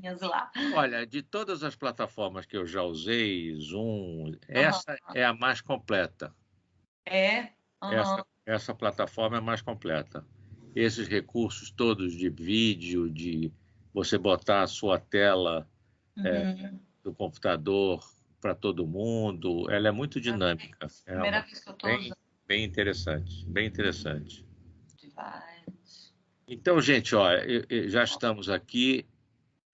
coisinhas lá. Olha, de todas as plataformas que eu já usei, Zoom, Aham. essa é a mais completa. É? Aham. Essa plataforma é mais completa. Esses recursos todos de vídeo, de você botar a sua tela Uhum. do computador para todo mundo, ela é muito dinâmica. É Primeira uma vez que eu tô bem, usando bem interessante, bem interessante. demais. Então, gente, ó, já estamos aqui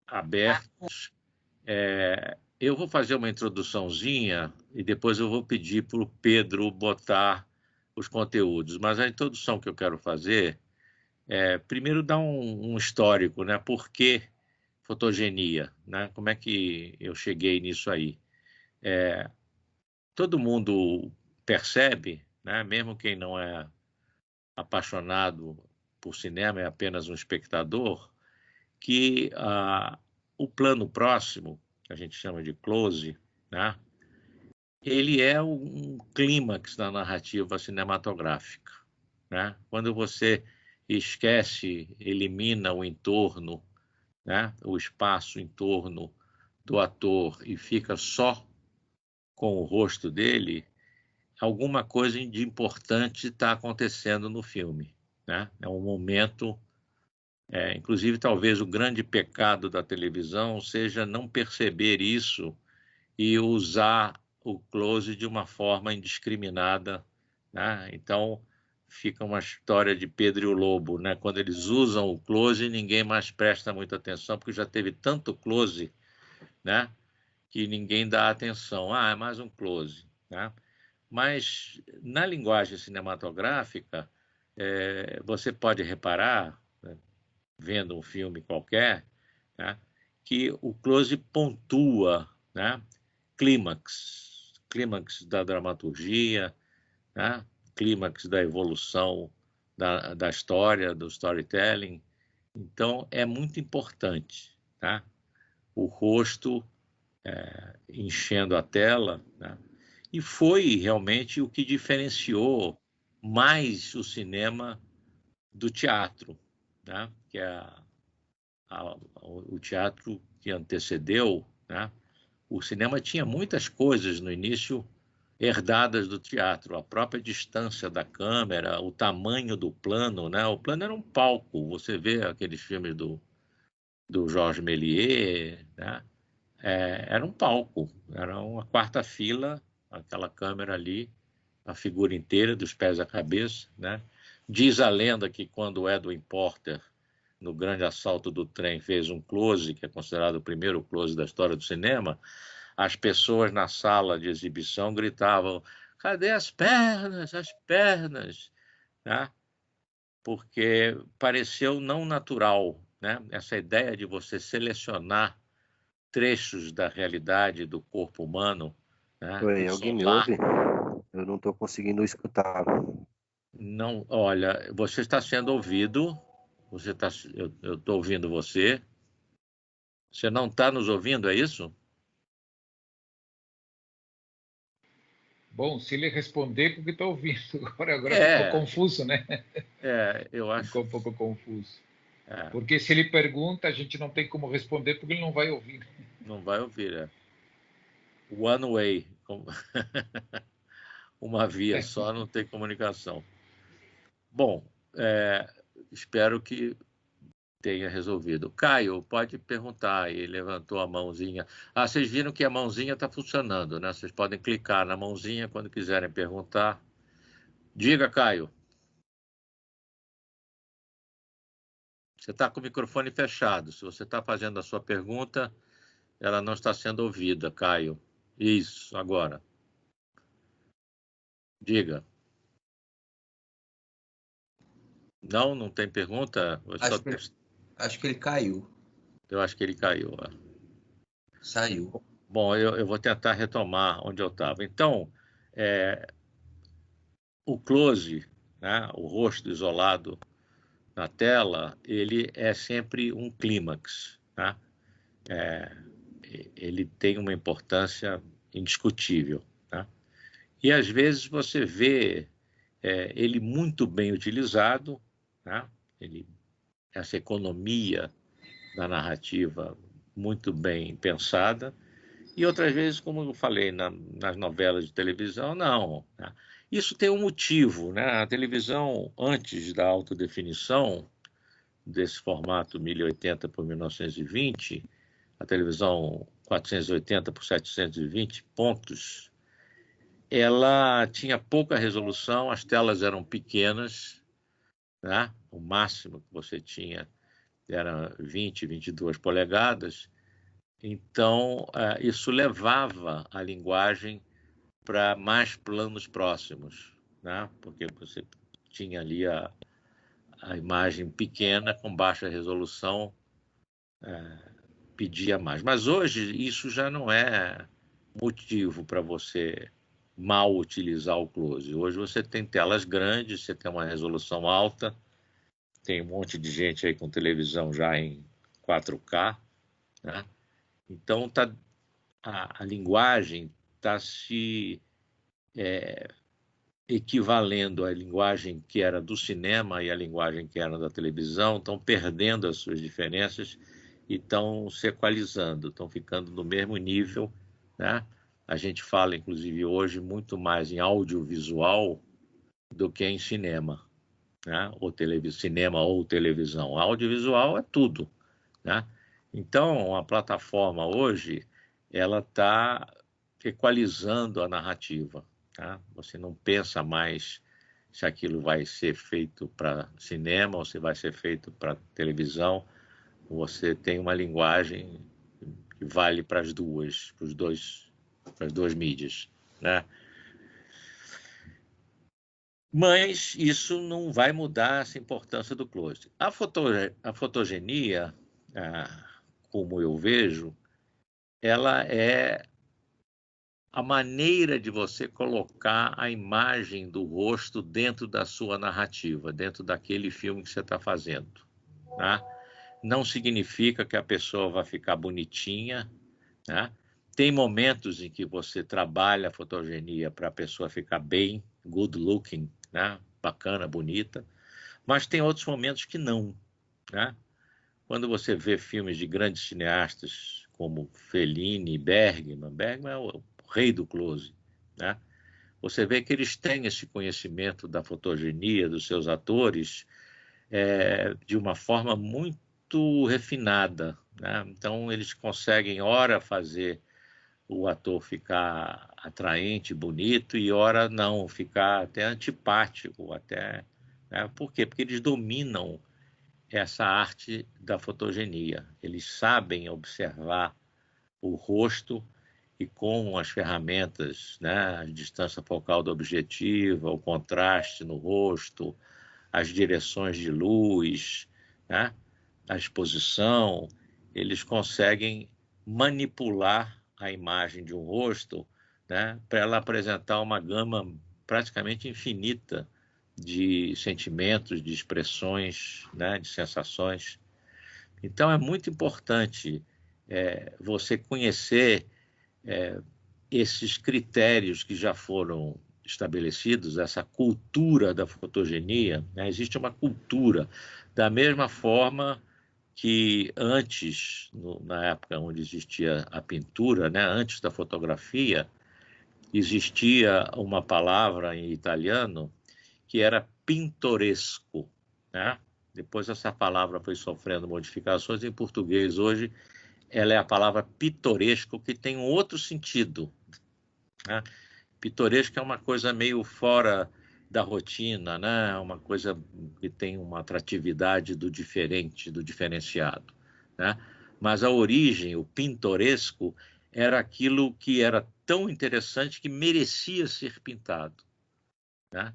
abertos. Eu vou fazer uma introduçãozinha e depois eu vou pedir para o Pedro botar os conteúdos. Mas a introdução que eu quero fazer é, primeiro, dar um histórico, né? Por que fotogenia, né? Como é que eu cheguei nisso aí? Todo mundo percebe, né? Mesmo quem não é apaixonado por cinema, é apenas um espectador, que o plano próximo, que a gente chama de close, né? Ele é um clímax da narrativa cinematográfica, né? Quando você esquece, elimina o entorno, né, o espaço em torno do ator e fica só com o rosto dele, alguma coisa de importante está acontecendo no filme, né? É um momento, inclusive talvez o grande pecado da televisão seja não perceber isso e usar o close de uma forma indiscriminada, né? Então fica uma história de Pedro e o Lobo, né? Quando eles usam o close, ninguém mais presta muita atenção, porque já teve tanto close, né? Que ninguém dá atenção. Ah, é mais um close, né? Mas na linguagem cinematográfica, você pode reparar, né, vendo um filme qualquer, né, que o close pontua, né, clímax da dramaturgia, né, clímax da evolução da história, do storytelling. Então, é muito importante, tá? O rosto enchendo a tela, né? E foi realmente o que diferenciou mais o cinema do teatro, né? Que é o teatro que antecedeu, né? O cinema tinha muitas coisas no início herdadas do teatro, a própria distância da câmera, o tamanho do plano, né? O plano era um palco. Você vê aqueles filmes do Georges Méliès, né? Era um palco, era uma quarta fila, aquela câmera ali, a figura inteira, dos pés à cabeça, né? Diz a lenda que quando o Edwin Porter, no Grande Assalto do Trem, fez um close, que é considerado o primeiro close da história do cinema, as pessoas na sala de exibição gritavam: cadê as pernas? As pernas! Né? Porque pareceu não natural, né? Essa ideia de você selecionar trechos da realidade do corpo humano, né? Oi, alguém me Isolar. ouve? Eu não estou conseguindo escutar. Não, olha, você está sendo ouvido, eu estou ouvindo você. Você não está nos ouvindo, é isso? Bom, se ele responder, porque está ouvindo. Agora ficou É, confuso, né? eu acho. Ficou um pouco confuso. É, Porque se ele pergunta, a gente não tem como responder, porque ele não vai ouvir. não vai ouvir, One way, uma via só, não tem comunicação. Bom, espero que tenha resolvido. Caio, pode perguntar. Ele levantou a mãozinha. Ah, vocês viram que a mãozinha está funcionando, né? Vocês podem clicar na mãozinha quando quiserem perguntar. Diga, Caio. Você está com o microfone fechado. Se você está fazendo a sua pergunta, ela não está sendo ouvida, Caio. Isso, agora. Diga. Não, não tem pergunta? Acho que ele caiu. Eu acho que ele caiu. Saiu. Bom, eu vou tentar retomar onde eu estava. Então, o close, né, o rosto isolado na tela, ele é sempre um clímax, né? Ele tem uma importância indiscutível, né? E às vezes você vê ele muito bem utilizado, né? Essa economia da narrativa muito bem pensada, e outras vezes, como eu falei nas novelas de televisão, não. Né? Isso tem um motivo, né? A televisão, antes da alta definição, desse formato 1080 por 1920, a televisão 480 por 720 pontos, ela tinha pouca resolução, as telas eram pequenas, né? O máximo que você tinha era 20, 22 polegadas. Então, isso levava a linguagem para mais planos próximos, né? Porque você tinha ali a imagem pequena, com baixa resolução, pedia mais. Mas hoje isso já não é motivo para você mal utilizar o close. Hoje você tem telas grandes, você tem uma resolução alta, tem um monte de gente aí com televisão já em 4K, né? Então a linguagem está se equivalendo à linguagem que era do cinema e à linguagem que era da televisão, estão perdendo as suas diferenças e estão se equalizando, estão ficando no mesmo nível, né? A gente fala, inclusive, hoje muito mais em audiovisual do que em cinema, né? Ou cinema ou televisão. Audiovisual é tudo, né? Então, a plataforma hoje, ela está equalizando a narrativa, tá? Você não pensa mais se aquilo vai ser feito para cinema ou se vai ser feito para televisão. Você tem uma linguagem que vale para as duas, para as duas mídias, né? Mas isso não vai mudar essa importância do close. A fotogenia, como eu vejo, ela é a maneira de você colocar a imagem do rosto dentro da sua narrativa, dentro daquele filme que você está fazendo, tá? Não significa que a pessoa vai ficar bonitinha, né? Tem momentos em que você trabalha a fotogenia para a pessoa ficar bem, good looking, né? Bacana, bonita, mas tem outros momentos que não, né? Quando você vê filmes de grandes cineastas como Fellini, Bergman é o rei do close, né? Você vê que eles têm esse conhecimento da fotogenia dos seus atores de uma forma muito refinada, né? Então eles conseguem, ora, fazer o ator ficar atraente, bonito, e ora não, ficar até antipático, até, né? Por quê? Porque eles dominam essa arte da fotogenia. Eles sabem observar o rosto e com as ferramentas, né, a distância focal do objetivo, o contraste no rosto, as direções de luz, né, a exposição, eles conseguem manipular a imagem de um rosto, né, para ela apresentar uma gama praticamente infinita de sentimentos, de expressões, né, de sensações. Então é muito importante você conhecer esses critérios que já foram estabelecidos, essa cultura da fotogenia, né? Existe uma cultura, da mesma forma que antes, na época onde existia a pintura, né, antes da fotografia, existia uma palavra em italiano que era pintoresco, né? Depois essa palavra foi sofrendo modificações. Em português hoje ela é a palavra pitoresco, que tem um outro sentido, né? Pitoresco é uma coisa meio fora da rotina, né? Uma coisa que tem uma atratividade do diferente, do diferenciado, né? Mas a origem, o pintoresco, era aquilo que era tão interessante que merecia ser pintado, né?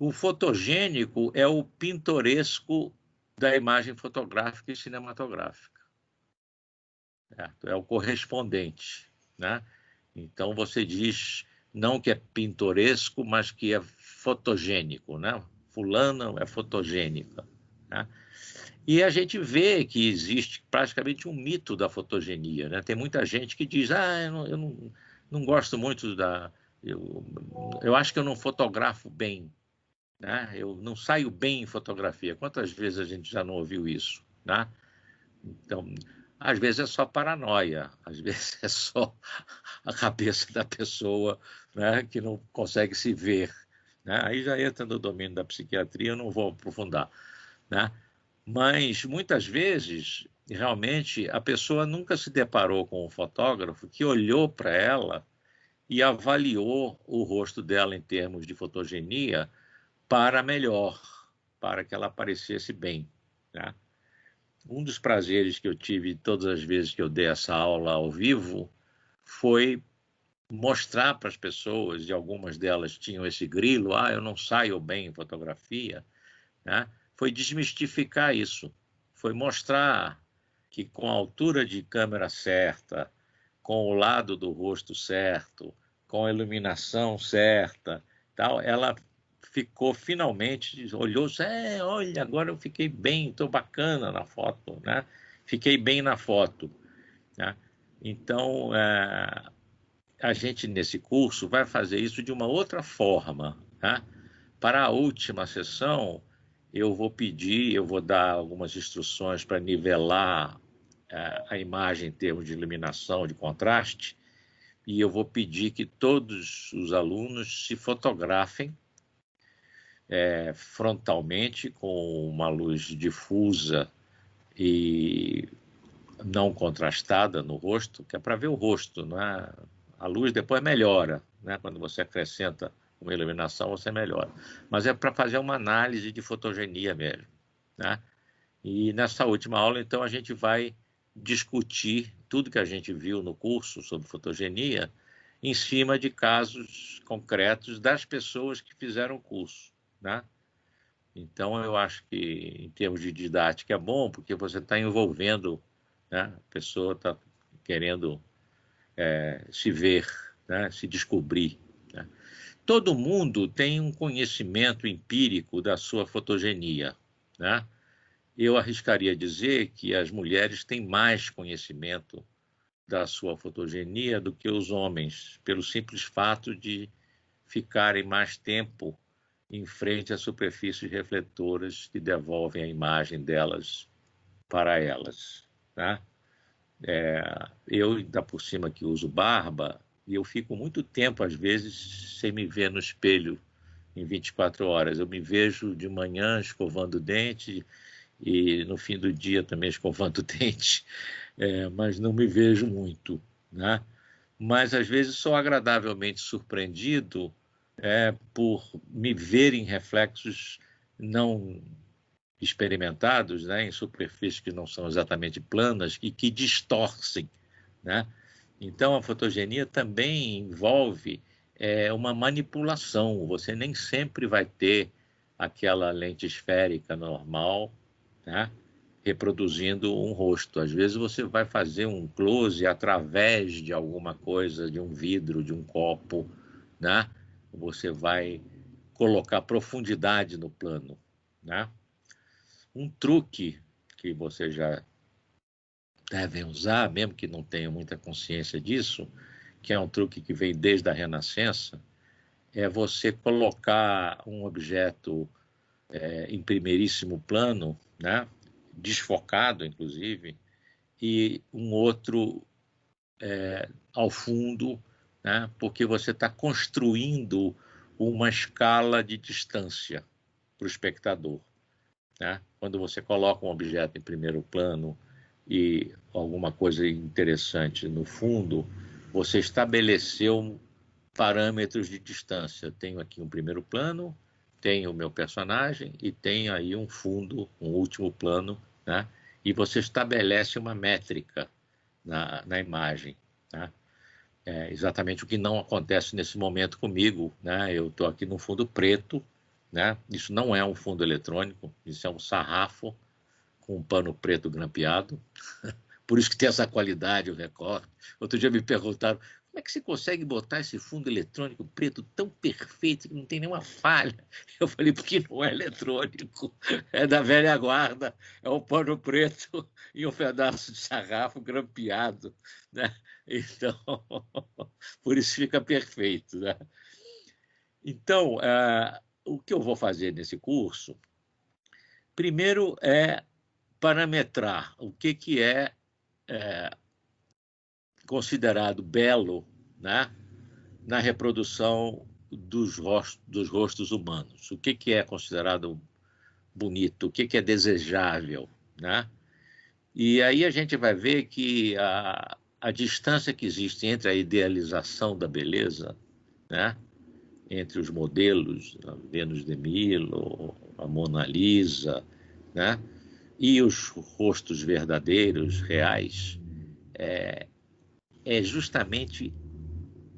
O fotogênico é o pintoresco da imagem fotográfica e cinematográfica. É o correspondente, né? Então você diz não que é pintoresco, mas que é fotogênico, né? Fulano é fotogênica, né? E a gente vê que existe praticamente um mito da fotogenia, né? Tem muita gente que diz, eu não gosto muito eu acho que eu não fotografo bem, né? Eu não saio bem em fotografia. Quantas vezes a gente já não ouviu isso, né? Então, Às vezes é só paranoia, às vezes é só a cabeça da pessoa, né, que não consegue se ver, né? Aí já entra no domínio da psiquiatria, eu não vou aprofundar, né? Mas muitas vezes, realmente, a pessoa nunca se deparou com um fotógrafo que olhou para ela e avaliou o rosto dela em termos de fotogenia para melhor, para que ela aparecesse bem, né? Um dos prazeres que eu tive todas as vezes que eu dei essa aula ao vivo foi mostrar para as pessoas, e algumas delas tinham esse grilo, eu não saio bem em fotografia, né? Foi desmistificar isso, foi mostrar que com a altura de câmera certa, com o lado do rosto certo, com a iluminação certa, tal, ela ficou finalmente, olhou, olha, agora eu fiquei bem, estou bacana na foto, né? Fiquei bem na foto, né? Então, a gente nesse curso vai fazer isso de uma outra forma, né? Para a última sessão, eu vou dar algumas instruções para nivelar a imagem em termos de iluminação, de contraste, e eu vou pedir que todos os alunos se fotografem frontalmente com uma luz difusa e não contrastada no rosto, que é para ver o rosto, né? A luz depois melhora, né? Quando você acrescenta uma iluminação, você melhora. Mas é para fazer uma análise de fotogenia mesmo, né? E nessa última aula, então, a gente vai discutir tudo que a gente viu no curso sobre fotogenia em cima de casos concretos das pessoas que fizeram o curso, né? Então, eu acho que, em termos de didática, é bom, porque você está envolvendo, né? A pessoa está querendo se ver, né? Se descobrir, né? Todo mundo tem um conhecimento empírico da sua fotogenia, né? Eu arriscaria dizer que as mulheres têm mais conhecimento da sua fotogenia do que os homens, pelo simples fato de ficarem mais tempo em frente às superfícies refletoras que devolvem a imagem delas para elas, né? Eu, ainda por cima que uso barba, e eu fico muito tempo, às vezes, sem me ver no espelho em 24 horas. Eu me vejo de manhã escovando o dente e no fim do dia também escovando o dente, mas não me vejo muito, né? Mas, às vezes, sou agradavelmente surpreendido por me ver em reflexos não experimentados, né, em superfícies que não são exatamente planas e que distorcem, né? Então, a fotogenia também envolve uma manipulação. Você nem sempre vai ter aquela lente esférica normal, né, reproduzindo um rosto. Às vezes você vai fazer um close através de alguma coisa, de um vidro, de um copo, né? Você vai colocar profundidade no plano, né? Um truque que vocês já devem usar, mesmo que não tenham muita consciência disso, que é um truque que vem desde a Renascença, é você colocar um objeto em primeiríssimo plano, né? Desfocado, inclusive, e um outro ao fundo, né? Porque você está construindo uma escala de distância para o espectador, né? Quando você coloca um objeto em primeiro plano e alguma coisa interessante no fundo, você estabeleceu parâmetros de distância. Eu tenho aqui um primeiro plano, tenho o meu personagem e tenho aí um fundo, um último plano, né? E você estabelece uma métrica na imagem, né? É exatamente o que não acontece nesse momento comigo, né? Eu estou aqui no fundo preto, né? Isso não é um fundo eletrônico, isso é um sarrafo com um pano preto grampeado. Por isso que tem essa qualidade, o recorte. Outro dia me perguntaram, como é que você consegue botar esse fundo eletrônico preto tão perfeito que não tem nenhuma falha? Eu falei, porque não é eletrônico, é da velha guarda, é um pano preto e um pedaço de sarrafo grampeado, né? Então, por isso fica perfeito, né? Então, o que eu vou fazer nesse curso, primeiro é parametrar o que é considerado belo, né, na reprodução dos rostos humanos. O que é considerado bonito? O que é desejável, né? E aí a gente vai ver que a distância que existe entre a idealização da beleza, né, entre os modelos, a Vênus de Milo, a Mona Lisa, né, e os rostos verdadeiros, reais, é justamente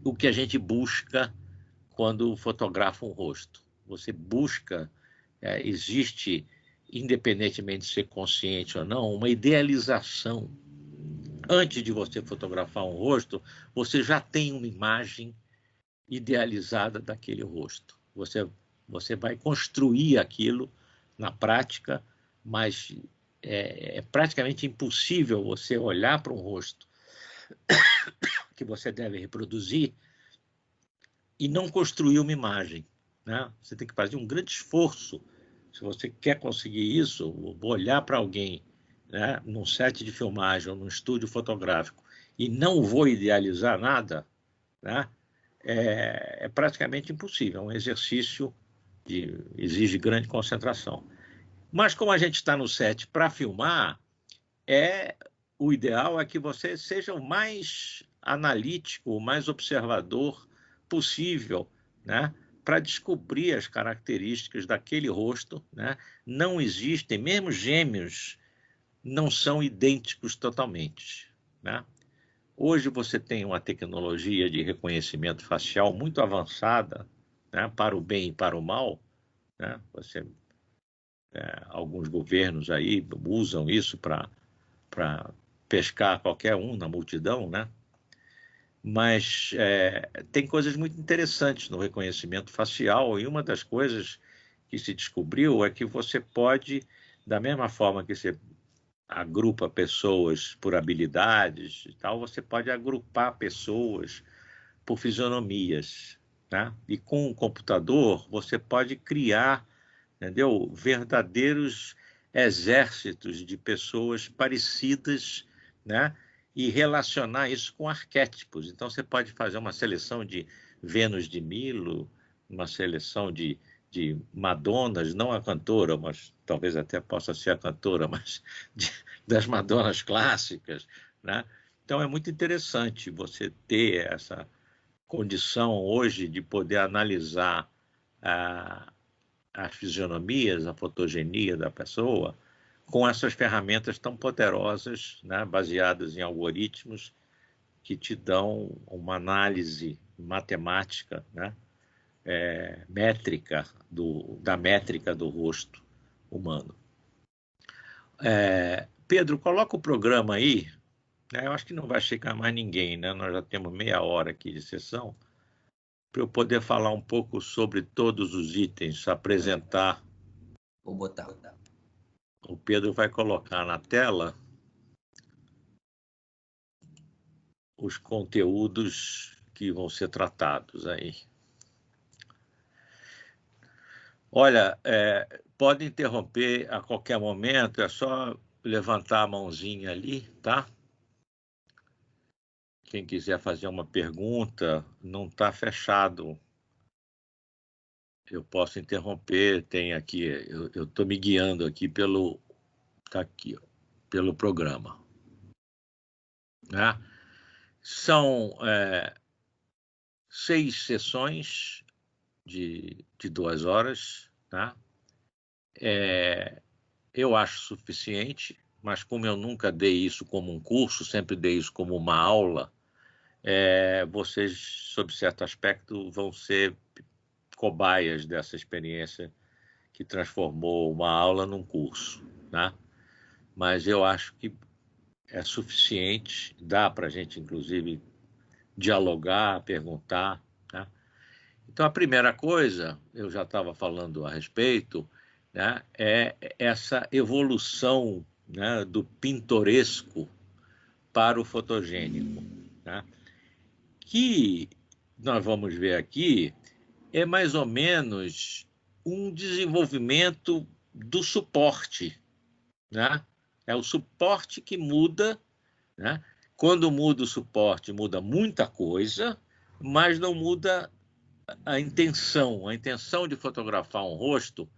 o que a gente busca quando fotografa um rosto. Você busca, existe, independentemente de ser consciente ou não, uma idealização. Antes de você fotografar um rosto, você já tem uma imagem idealizada daquele rosto. Você vai construir aquilo na prática, mas é praticamente impossível você olhar para um rosto que você deve reproduzir e não construir uma imagem, né? Você tem que fazer um grande esforço. Se você quer conseguir isso, olhar para alguém, né, num set de filmagem ou num estúdio fotográfico e não vou idealizar nada, né, é praticamente impossível. É um exercício que exige grande concentração. Mas como a gente está no set para filmar, o ideal é que você seja o mais analítico, o mais observador possível, né, para descobrir as características daquele rosto, né? Não existem, mesmo gêmeos não são idênticos totalmente, né? Hoje você tem uma tecnologia de reconhecimento facial muito avançada, né, para o bem e para o mal, né? Alguns governos aí usam isso para pescar qualquer um na multidão, né? Mas tem coisas muito interessantes no reconhecimento facial, e uma das coisas que se descobriu é que você pode, da mesma forma que você agrupa pessoas por habilidades e tal, você pode agrupar pessoas por fisionomias, né? E com o computador você pode criar, entendeu, verdadeiros exércitos de pessoas parecidas, né, e relacionar isso com arquétipos. Então você pode fazer uma seleção de Vênus de Milo, uma seleção de Madonas, não a cantora, mas talvez até possa ser a cantora, mas das Madonas clássicas, né? Então é muito interessante você ter essa condição hoje de poder analisar as fisionomias, a fotogenia da pessoa, com essas ferramentas tão poderosas, né, baseadas em algoritmos que te dão uma análise matemática, né, métrica da métrica do rosto humano. Pedro, coloca o programa aí, né? Eu acho que não vai chegar mais ninguém, né? Nós já temos meia hora aqui de sessão, para eu poder falar um pouco sobre todos os itens, apresentar. Vou botar. O Pedro vai colocar na tela os conteúdos que vão ser tratados aí. Olha, pode interromper a qualquer momento, é só levantar a mãozinha ali, tá? Quem quiser fazer uma pergunta, não está fechado. Eu posso interromper, tem aqui, eu estou me guiando aqui tá aqui, ó, pelo programa, né? São 6 sessões de 2 horas, tá? Eu acho suficiente, mas como eu nunca dei isso como um curso, sempre dei isso como uma aula, vocês, sob certo aspecto, vão ser cobaias dessa experiência que transformou uma aula num curso, tá? Mas eu acho que é suficiente, dá para a gente, inclusive, dialogar, perguntar, tá? Então, a primeira coisa, eu já estava falando a respeito, né, é essa evolução, né, do pintoresco para o fotogênico, né, que nós vamos ver aqui é mais ou menos um desenvolvimento do suporte, né? É o suporte que muda né? Quando muda o suporte, muda muita coisa, mas não muda a intenção. A intenção de fotografar um rosto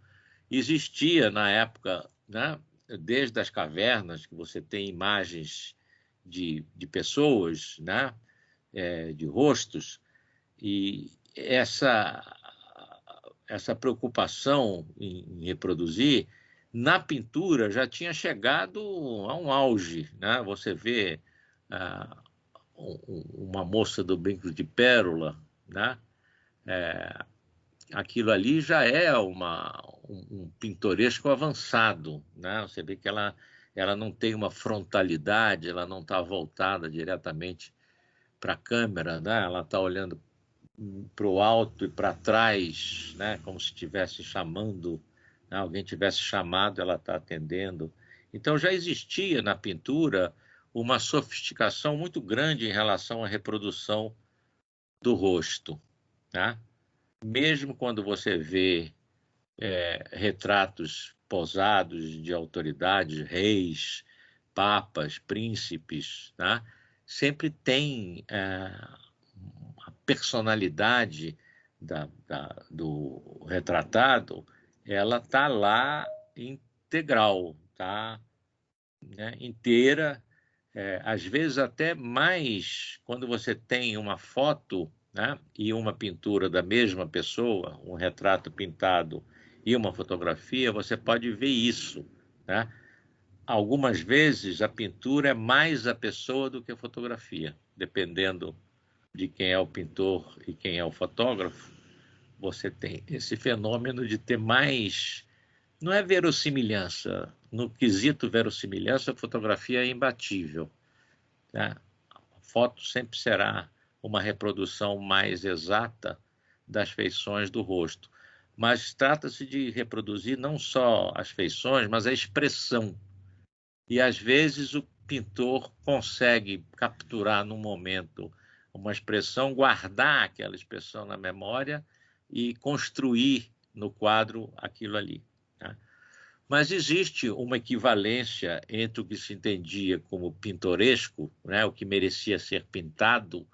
existia na época, né? Desde as cavernas, que você tem imagens de pessoas, né? De rostos, e essa preocupação em reproduzir, na pintura já tinha chegado a um auge, né? Você vê uma moça do Brinco de Pérola, né? Aquilo ali já é um pintoresco avançado, né? Você vê que ela não tem uma frontalidade, ela não está voltada diretamente para a câmera, né? Ela está olhando para o alto e para trás, né? Como se estivesse chamando, né? Alguém tivesse chamado, ela está atendendo. Então já existia na pintura uma sofisticação muito grande em relação à reprodução do rosto, né? Mesmo quando você vê retratos posados de autoridades, reis, papas, príncipes, né? Sempre tem a personalidade do retratado, ela está lá integral, tá, né, inteira, às vezes até mais quando você tem uma foto, né, e uma pintura da mesma pessoa, um retrato pintado e uma fotografia, você pode ver isso, né? Algumas vezes a pintura é mais a pessoa do que a fotografia, dependendo de quem é o pintor e quem é o fotógrafo. Você tem esse fenômeno de ter mais, não é verossimilhança, no quesito verossimilhança, a fotografia é imbatível, né? A foto sempre será uma reprodução mais exata das feições do rosto, mas trata-se de reproduzir não só as feições, mas a expressão. E às vezes o pintor consegue capturar num momento uma expressão, guardar aquela expressão na memória e construir no quadro aquilo ali, né? Mas existe uma equivalência entre o que se entendia como pintoresco, né, o que merecia ser pintado,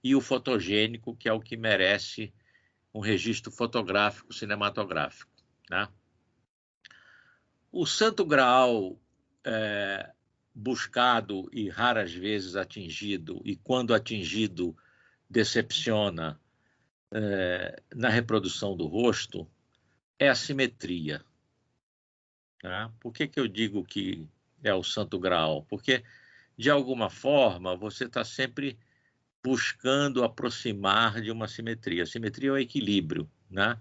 e o fotogênico, que é o que merece um registro fotográfico, cinematográfico, né? O santo graal buscado e raras vezes atingido, e quando atingido decepciona na reprodução do rosto, é a simetria, né? Por que eu digo que é o santo graal? Porque, de alguma forma, você está sempre buscando aproximar de uma simetria. A simetria é o equilíbrio, né?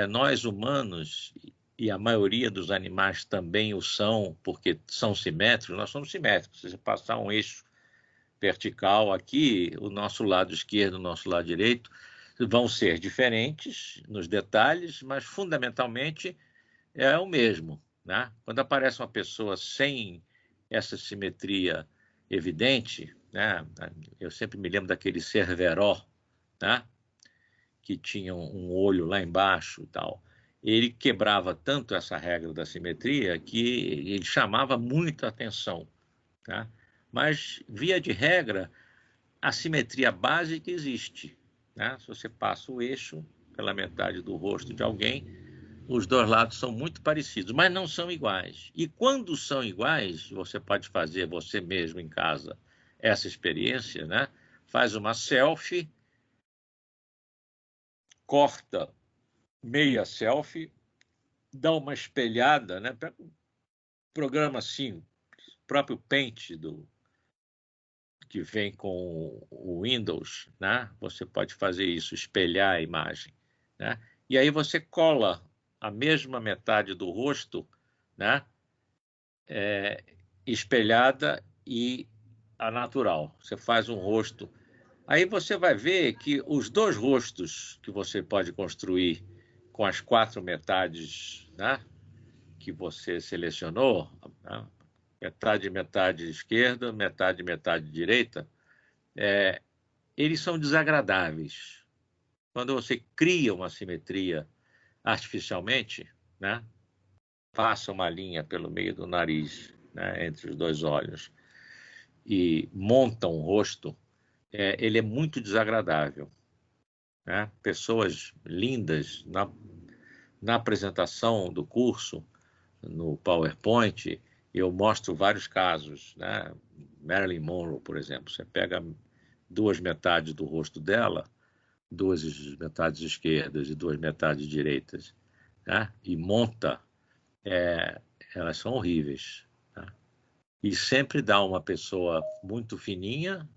Nós humanos, e a maioria dos animais também o são, porque são simétricos, nós somos simétricos. Se você passar um eixo vertical aqui, o nosso lado esquerdo e o nosso lado direito vão ser diferentes nos detalhes, mas fundamentalmente é o mesmo, né? Quando aparece uma pessoa sem essa simetria evidente, né? Eu sempre me lembro daquele Cerveró, né? Que tinha um olho lá embaixo e tal. Ele quebrava tanto essa regra da simetria que ele chamava muita atenção, tá? Mas, via de regra, a simetria básica existe, né? Se você passa o eixo pela metade do rosto de alguém, os dois lados são muito parecidos, mas não são iguais. E quando são iguais, você pode fazer você mesmo em casa essa experiência, né? Faz uma selfie, corta meia selfie, dá uma espelhada, né? Pega um programa assim, o próprio Paint que vem com o Windows, né? Você pode fazer isso, espelhar a imagem, né? E aí você cola a mesma metade do rosto, né? Espelhada e a natural. Você faz um rosto. Aí você vai ver que os dois rostos que você pode construir com as quatro metades, né, que você selecionou, né, metade esquerda, metade direita, eles são desagradáveis. Quando você cria uma simetria artificialmente, né, passa uma linha pelo meio do nariz, né, entre os dois olhos, e montam um rosto, ele é muito desagradável, né? Pessoas lindas na apresentação do curso, no PowerPoint, eu mostro vários casos, né? Marilyn Monroe, por exemplo, você pega duas metades do rosto dela, duas metades esquerdas e duas metades direitas, né? E monta, elas são horríveis, tá? E sempre dá uma pessoa muito fininha,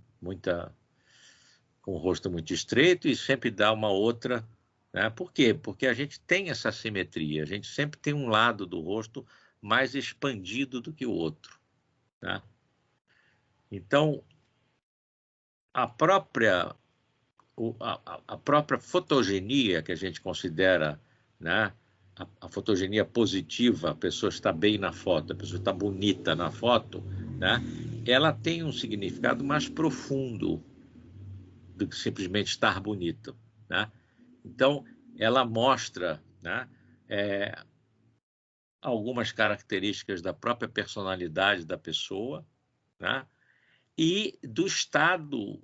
com o rosto muito estreito, e sempre dá uma outra, né? Por quê? Porque a gente tem essa simetria, a gente sempre tem um lado do rosto mais expandido do que o outro, tá? Então, a própria fotogenia que a gente considera, né? A fotogenia positiva, a pessoa está bem na foto, a pessoa está bonita na foto, né? Ela tem um significado mais profundo do que simplesmente estar bonito, né? Então, ela mostra, né, algumas características da própria personalidade da pessoa, né, e do estado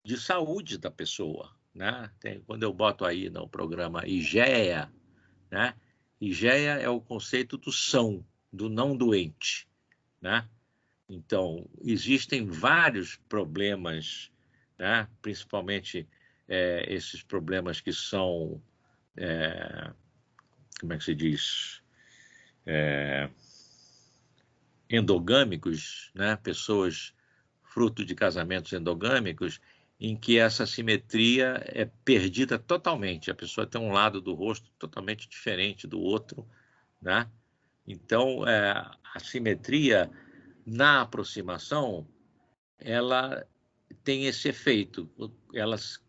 de saúde da pessoa, né? Quando eu boto aí no programa IGEA, né? IGEA é o conceito do são, do não doente, né? Então, existem vários problemas, né? Principalmente esses problemas que são, como é que se diz? Endogâmicos, né? Pessoas fruto de casamentos endogâmicos, em que essa simetria é perdida totalmente. A pessoa tem um lado do rosto totalmente diferente do outro, né? Então, a simetria na aproximação, ela tem esse efeito.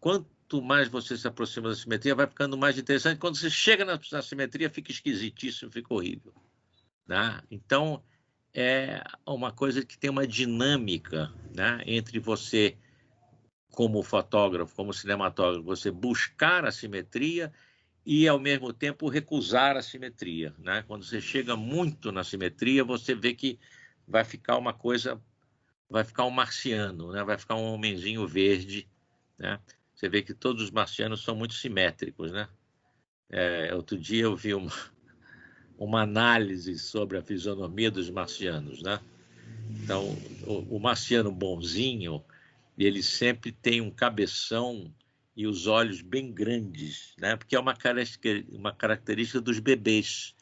Quanto mais você se aproxima da simetria, vai ficando mais interessante. Quando você chega na simetria, fica esquisitíssimo, fica horrível, né? Então, é uma coisa que tem uma dinâmica, né, entre você, como fotógrafo, como cinematógrafo, você buscar a simetria e, ao mesmo tempo, recusar a simetria, né? Quando você chega muito na simetria, você vê que vai ficar uma coisa, vai ficar um marciano, né? Vai ficar um homenzinho verde, né? Você vê que todos os marcianos são muito simétricos, né? Outro dia eu vi uma análise sobre a fisionomia dos marcianos, né? Então, o marciano bonzinho, ele sempre tem um cabeção e os olhos bem grandes, né? Porque é uma característica dos bebês.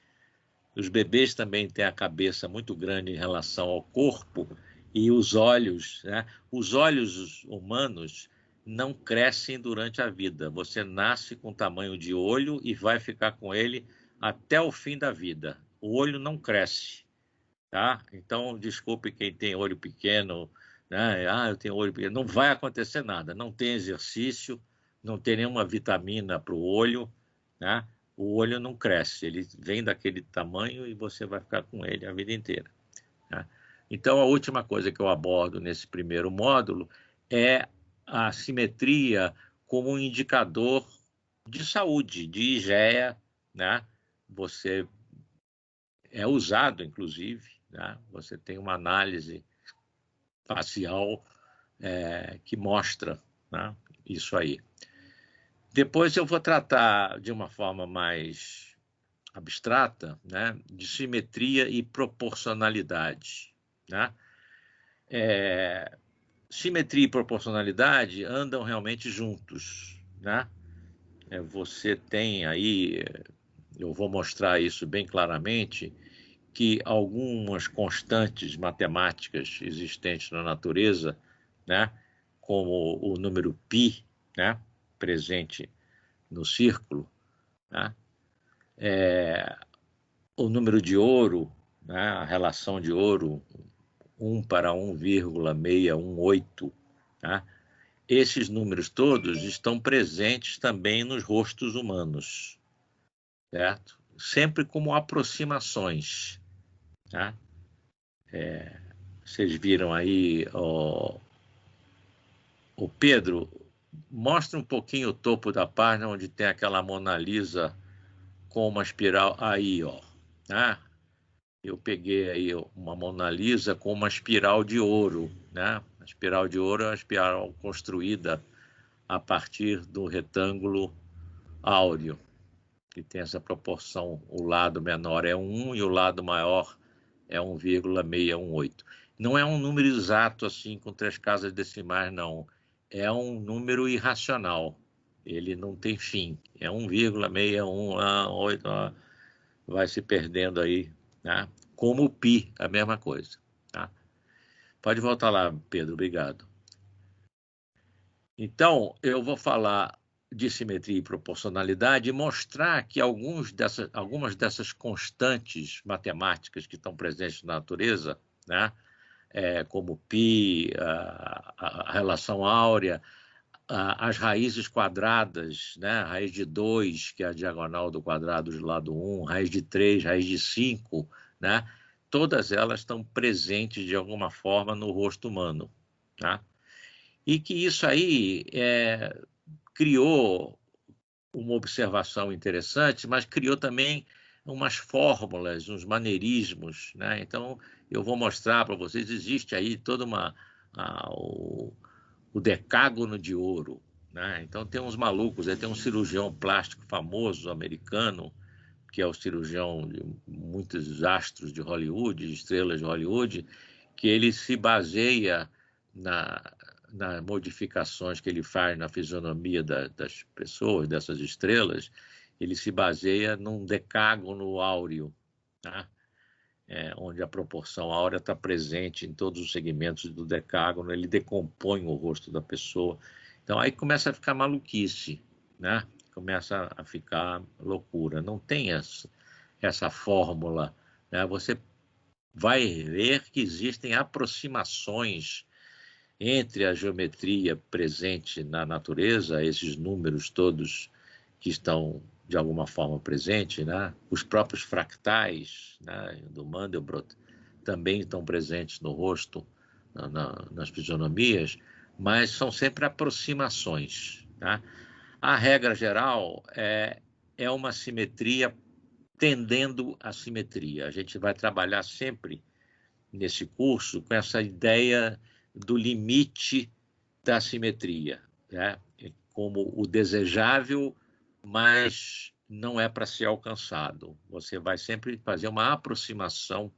Os bebês também têm a cabeça muito grande em relação ao corpo e os olhos, né? Os olhos humanos não crescem durante a vida. Você nasce com tamanho de olho e vai ficar com ele até o fim da vida. O olho não cresce, tá? Então, desculpe quem tem olho pequeno, né? Eu tenho olho pequeno. Não vai acontecer nada. Não tem exercício, não tem nenhuma vitamina para o olho, né? O olho não cresce. Ele vem daquele tamanho e você vai ficar com ele a vida inteira, né? Então, a última coisa que eu abordo nesse primeiro módulo é a simetria como um indicador de saúde, de IGEA, né? Você é usado, inclusive, né? Você tem uma análise facial que mostra, né, isso aí. Depois eu vou tratar de uma forma mais abstrata, né, de simetria e proporcionalidade, né? Simetria e proporcionalidade andam realmente juntos, né? Você tem aí, eu vou mostrar isso bem claramente, que algumas constantes matemáticas existentes na natureza, né, como o número π, né, presente no círculo, né, o número de ouro, né, a relação de ouro, 1 para 1,618, né, esses números todos estão presentes também nos rostos humanos, certo? Sempre como aproximações, tá? Vocês viram aí, o Pedro, mostra um pouquinho o topo da página onde tem aquela Mona Lisa com uma espiral aí, ó, né? Eu peguei aí uma Mona Lisa com uma espiral de ouro né? A espiral de ouro é uma espiral construída a partir do retângulo áureo, que tem essa proporção, o lado menor é 1 e o lado maior é 1,618. Não é um número exato, assim, com 3 casas decimais, não. É um número irracional. Ele não tem fim. É 1,618, vai se perdendo aí, né? Como o pi, a mesma coisa. Tá? Pode voltar lá, Pedro, obrigado. Então, eu vou falar de simetria e proporcionalidade e mostrar que algumas dessas constantes matemáticas que estão presentes na natureza, né? Como π, a relação áurea, as raízes quadradas, né? A raiz de 2, que é a diagonal do quadrado do lado 1, raiz de 3, raiz de 5, né? Todas elas estão presentes de alguma forma no rosto humano, tá? E que isso aí criou uma observação interessante, mas criou também umas fórmulas, uns maneirismos, né? Então, eu vou mostrar para vocês, existe aí toda o decágono de ouro, né? Então, tem uns malucos, tem um cirurgião plástico famoso americano, que é o cirurgião de muitos astros de Hollywood, estrelas de Hollywood, que ele se baseia nas modificações que ele faz na fisionomia das pessoas, dessas estrelas, ele se baseia num decágono áureo, tá? Onde a proporção áurea está presente em todos os segmentos do decágono, ele decompõe o rosto da pessoa. Então, aí começa a ficar maluquice, né? Começa a ficar loucura. Não tem essa fórmula, né? Você vai ver que existem aproximações entre a geometria presente na natureza, esses números todos que estão de alguma forma presentes, né? Os próprios fractais, né, do Mandelbrot também estão presentes no rosto, nas fisionomias, mas são sempre aproximações, tá? A regra geral é uma simetria tendendo à simetria. A gente vai trabalhar sempre nesse curso com essa ideia do limite da simetria, né? Como o desejável, mas não é para ser alcançado. Você vai sempre fazer uma aproximação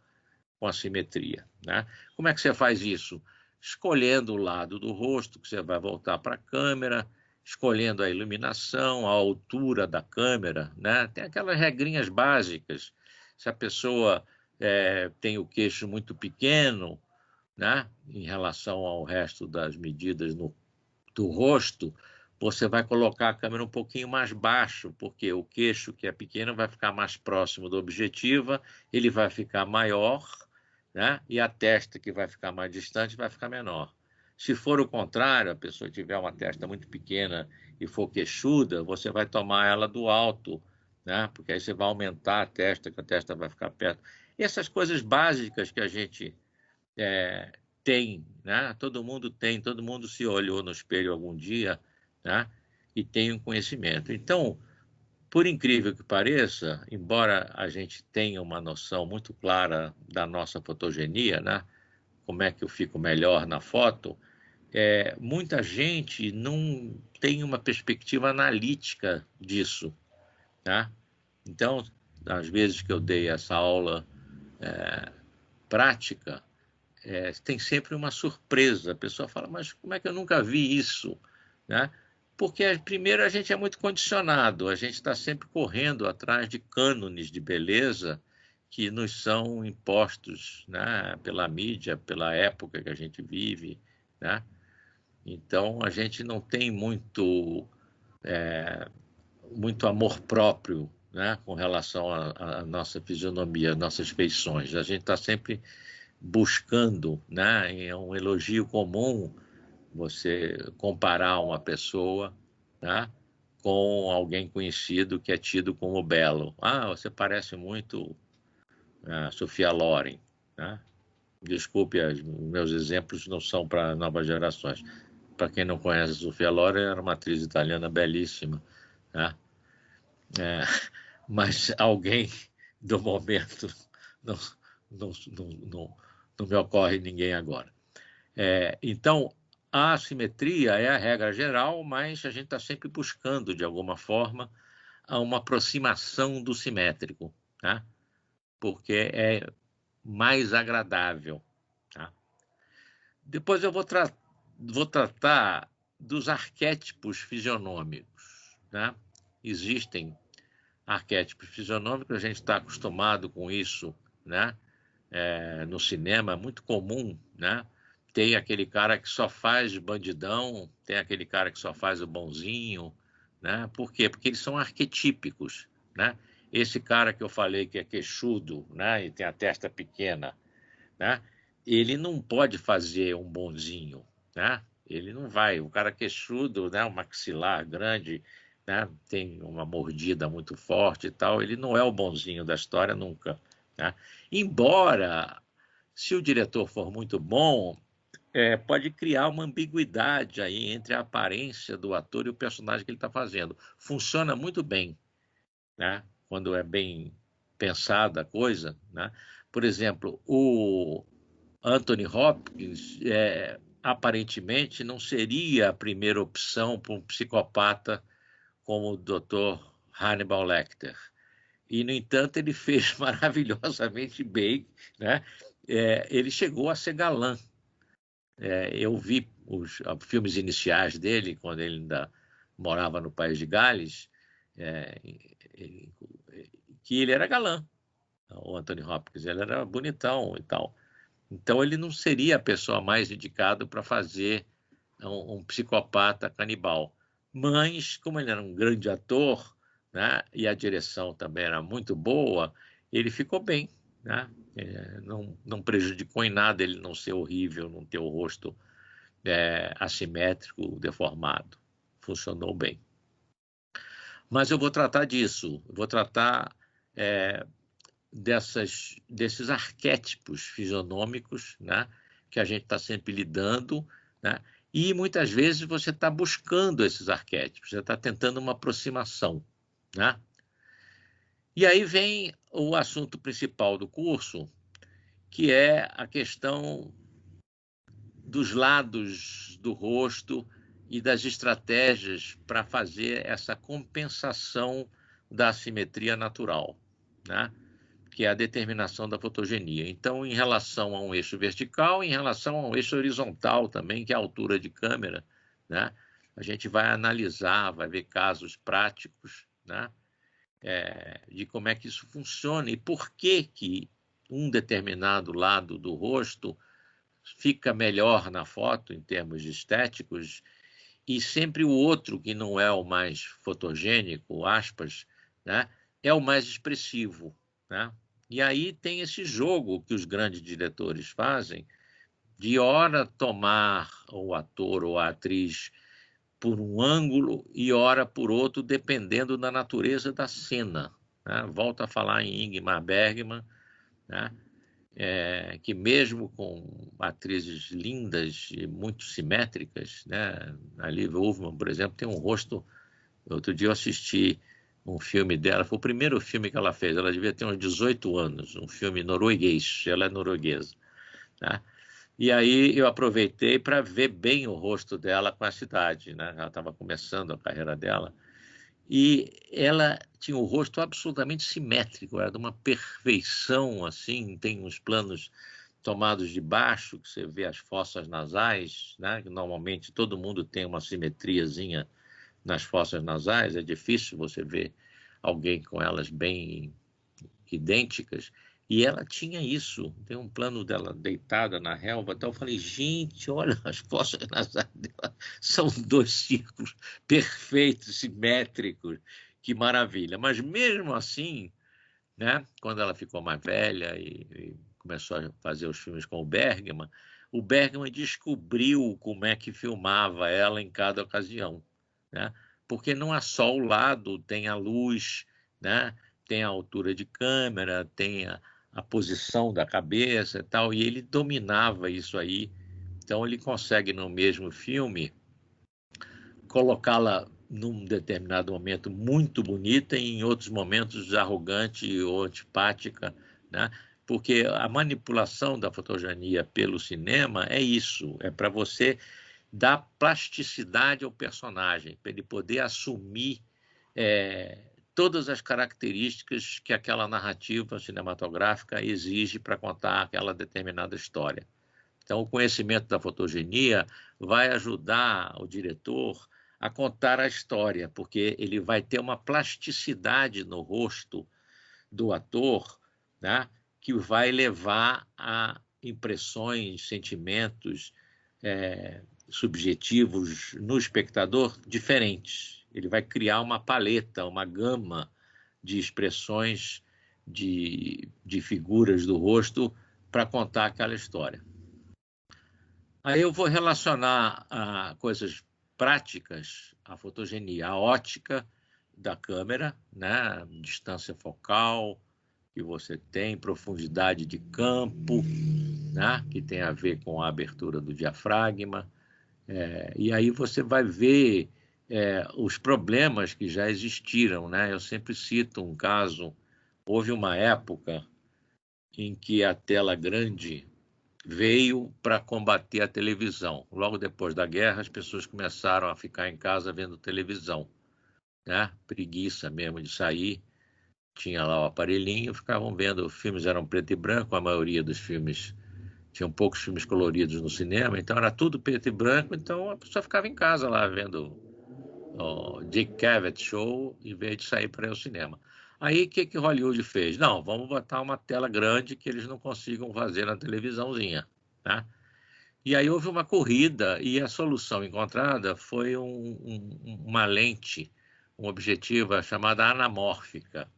com a simetria, né? Como é que você faz isso? Escolhendo o lado do rosto que você vai voltar para a câmera, escolhendo a iluminação, a altura da câmera, né? Tem aquelas regrinhas básicas. Se a pessoa tem o queixo muito pequeno, né, em relação ao resto das medidas do rosto, você vai colocar a câmera um pouquinho mais baixo, porque o queixo, que é pequeno, vai ficar mais próximo da objetiva, ele vai ficar maior, né, e a testa, que vai ficar mais distante, vai ficar menor. Se for o contrário, a pessoa tiver uma testa muito pequena e for queixuda, você vai tomar ela do alto, né, porque aí você vai aumentar a testa, que a testa vai ficar perto. E essas coisas básicas que a gente tem, né? Todo mundo se olhou no espelho algum dia, né? E tem um conhecimento. Então, por incrível que pareça, embora a gente tenha uma noção muito clara da nossa fotogenia, né? Como é que eu fico melhor na foto, muita gente não tem uma perspectiva analítica disso, né? Então, às vezes que eu dei essa aula prática, tem sempre uma surpresa. A pessoa fala, mas como é que eu nunca vi isso? Né? Porque, primeiro, a gente é muito condicionado, a gente está sempre correndo atrás de cânones de beleza que nos são impostos, né, pela mídia, pela época que a gente vive, né? Então, a gente não tem muito amor próprio, né, com relação à nossa fisionomia, às nossas feições. A gente está sempre buscando, né, é um elogio comum você comparar uma pessoa, né, com alguém conhecido que é tido como belo. Ah, você parece muito a Sophia Loren, né? Desculpe, os meus exemplos não são para novas gerações. Para quem não conhece, a Sophia Loren era uma atriz italiana belíssima, né? Mas alguém do momento não me ocorre ninguém agora. Então, a assimetria é a regra geral, mas a gente está sempre buscando, de alguma forma, uma aproximação do simétrico, tá? Porque é mais agradável. Tá? Depois eu vou tratar dos arquétipos fisionômicos. Tá? Existem arquétipos fisionômicos, a gente está acostumado com isso, né? No cinema, é muito comum, né? Tem aquele cara que só faz bandidão, tem aquele cara que só faz o bonzinho, né? Por quê? Porque eles são arquetípicos, né? Esse cara que eu falei que é queixudo, né? E tem a testa pequena, né? Ele não pode fazer um bonzinho, né? Ele não vai. O cara queixudo, né? Um maxilar grande, né? Tem uma mordida muito forte e tal. Ele não é o bonzinho da história nunca, né? Embora, se o diretor for muito bom, pode criar uma ambiguidade aí entre a aparência do ator e o personagem que ele está fazendo. Funciona muito bem, né? Quando é bem pensada a coisa, né? Por exemplo, o Anthony Hopkins aparentemente não seria a primeira opção para um psicopata como o Dr. Hannibal Lecter. E, no entanto, ele fez maravilhosamente bem, né? Ele chegou a ser galã. Eu vi os filmes iniciais dele, quando ele ainda morava no País de Gales, que ele era galã, o Anthony Hopkins, ele era bonitão e tal. Então, ele não seria a pessoa mais indicada para fazer um psicopata canibal. Mas, como ele era um grande ator, né, e a direção também era muito boa, ele ficou bem, né? Não prejudicou em nada ele não ser horrível, não ter o rosto assimétrico, deformado. Funcionou bem. Mas eu vou tratar disso, vou tratar desses arquétipos fisionômicos, né, que a gente está sempre lidando, né, e muitas vezes você está buscando esses arquétipos, você está tentando uma aproximação, né? E aí vem o assunto principal do curso, que é a questão dos lados do rosto e das estratégias para fazer essa compensação da assimetria natural, né? Que é a determinação da fotogenia. Então, em relação a um eixo vertical, em relação a um eixo horizontal também, que é a altura de câmera, né? A gente vai analisar, vai ver casos práticos, né? De como é que isso funciona e por que um determinado lado do rosto fica melhor na foto em termos estéticos e sempre o outro, que não é o mais fotogênico, aspas, né? É o mais expressivo, né? E aí tem esse jogo que os grandes diretores fazem de ora tomar o ator ou a atriz por um ângulo e ora por outro, dependendo da natureza da cena, né? Volto a falar em Ingmar Bergman, né? Que mesmo com atrizes lindas e muito simétricas, né? A Liv Ullmann, por exemplo, tem um rosto... Outro dia eu assisti um filme dela, foi o primeiro filme que ela fez, ela devia ter uns 18 anos, um filme norueguês, ela é norueguesa, né? E aí eu aproveitei para ver bem o rosto dela com a cidade, né? Ela estava começando a carreira dela, e ela tinha o rosto absolutamente simétrico, era de uma perfeição, assim, tem uns planos tomados de baixo, que você vê as fossas nasais, né? Que normalmente todo mundo tem uma simetriazinha nas fossas nasais, é difícil você ver alguém com elas bem idênticas, e ela tinha isso, tem um plano dela deitada na relva, então eu falei, gente, olha, as fossas nasais dela são 2 círculos perfeitos, simétricos, que maravilha. Mas mesmo assim, né, quando ela ficou mais velha e começou a fazer os filmes com o Bergman descobriu como é que filmava ela em cada ocasião, né? Porque não é só o lado, tem a luz, né? Tem a altura de câmera, tem a posição da cabeça e tal, e ele dominava isso aí. Então ele consegue no mesmo filme colocá-la num determinado momento muito bonita e em outros momentos arrogante ou antipática, né? porque a manipulação da fotogenia pelo cinema é isso, é para você dar plasticidade ao personagem, para ele poder assumir todas as características que aquela narrativa cinematográfica exige para contar aquela determinada história. Então, o conhecimento da fotogenia vai ajudar o diretor a contar a história, porque ele vai ter uma plasticidade no rosto do ator, né, que vai levar a impressões, sentimentos subjetivos no espectador diferentes. Ele vai criar uma paleta, uma gama de expressões, de figuras do rosto para contar aquela história. Aí eu vou relacionar a coisas práticas, a fotogenia, a ótica da câmera, né? Distância focal que você tem, profundidade de campo, né? Que tem a ver com a abertura do diafragma. E aí você vai ver os problemas que já existiram, né? Eu sempre cito um caso, houve uma época em que a tela grande veio para combater a televisão. Logo depois da guerra, as pessoas começaram a ficar em casa vendo televisão, né? Preguiça mesmo de sair. Tinha lá o aparelhinho, ficavam vendo, os filmes eram preto e branco, a maioria dos filmes, tinham poucos filmes coloridos no cinema, então era tudo preto e branco, então a pessoa ficava em casa lá vendo o Dick Cavett Show, em vez de sair para ir ao cinema. Aí o que Hollywood fez? Não, vamos botar uma tela grande que eles não consigam fazer na televisãozinha, tá? E aí houve uma corrida e a solução encontrada foi uma lente, um objetivo chamada anamórfica,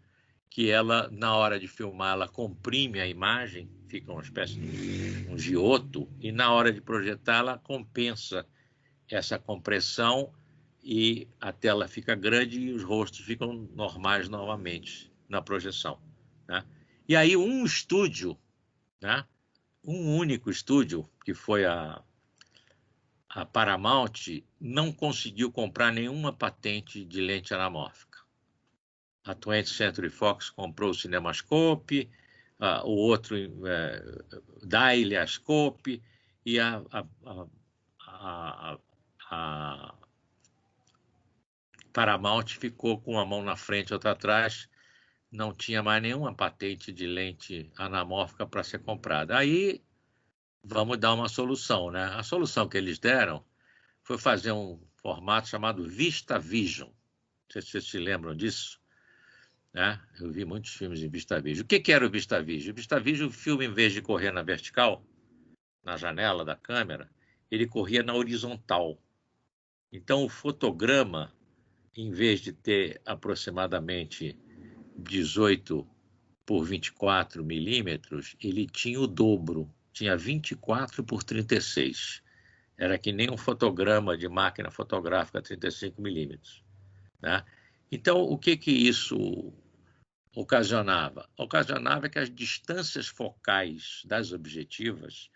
que ela, na hora de filmar, ela comprime a imagem, fica uma espécie de um gioto, e na hora de projetar ela compensa essa compressão e a tela fica grande e os rostos ficam normais novamente na projeção, né? E aí um estúdio, né? Um único estúdio, que foi a Paramount, não conseguiu comprar nenhuma patente de lente anamórfica. A 20th Century Fox comprou o CinemaScope, o outro Dailyascope, e a Paramount ficou com uma mão na frente e outra atrás, não tinha mais nenhuma patente de lente anamórfica para ser comprada. Aí vamos dar uma solução, né? A solução que eles deram foi fazer um formato chamado VistaVision. Não sei se vocês se lembram disso, né? Eu vi muitos filmes em VistaVision. O que era o VistaVision? O VistaVision, o filme, em vez de correr na vertical, na janela da câmera, ele corria na horizontal. Então, o fotograma, em vez de ter aproximadamente 18 por 24 milímetros, ele tinha o dobro, tinha 24 por 36. Era que nem um fotograma de máquina fotográfica 35 milímetros, né? Então, o que isso ocasionava? Ocasionava que as distâncias focais das objetivas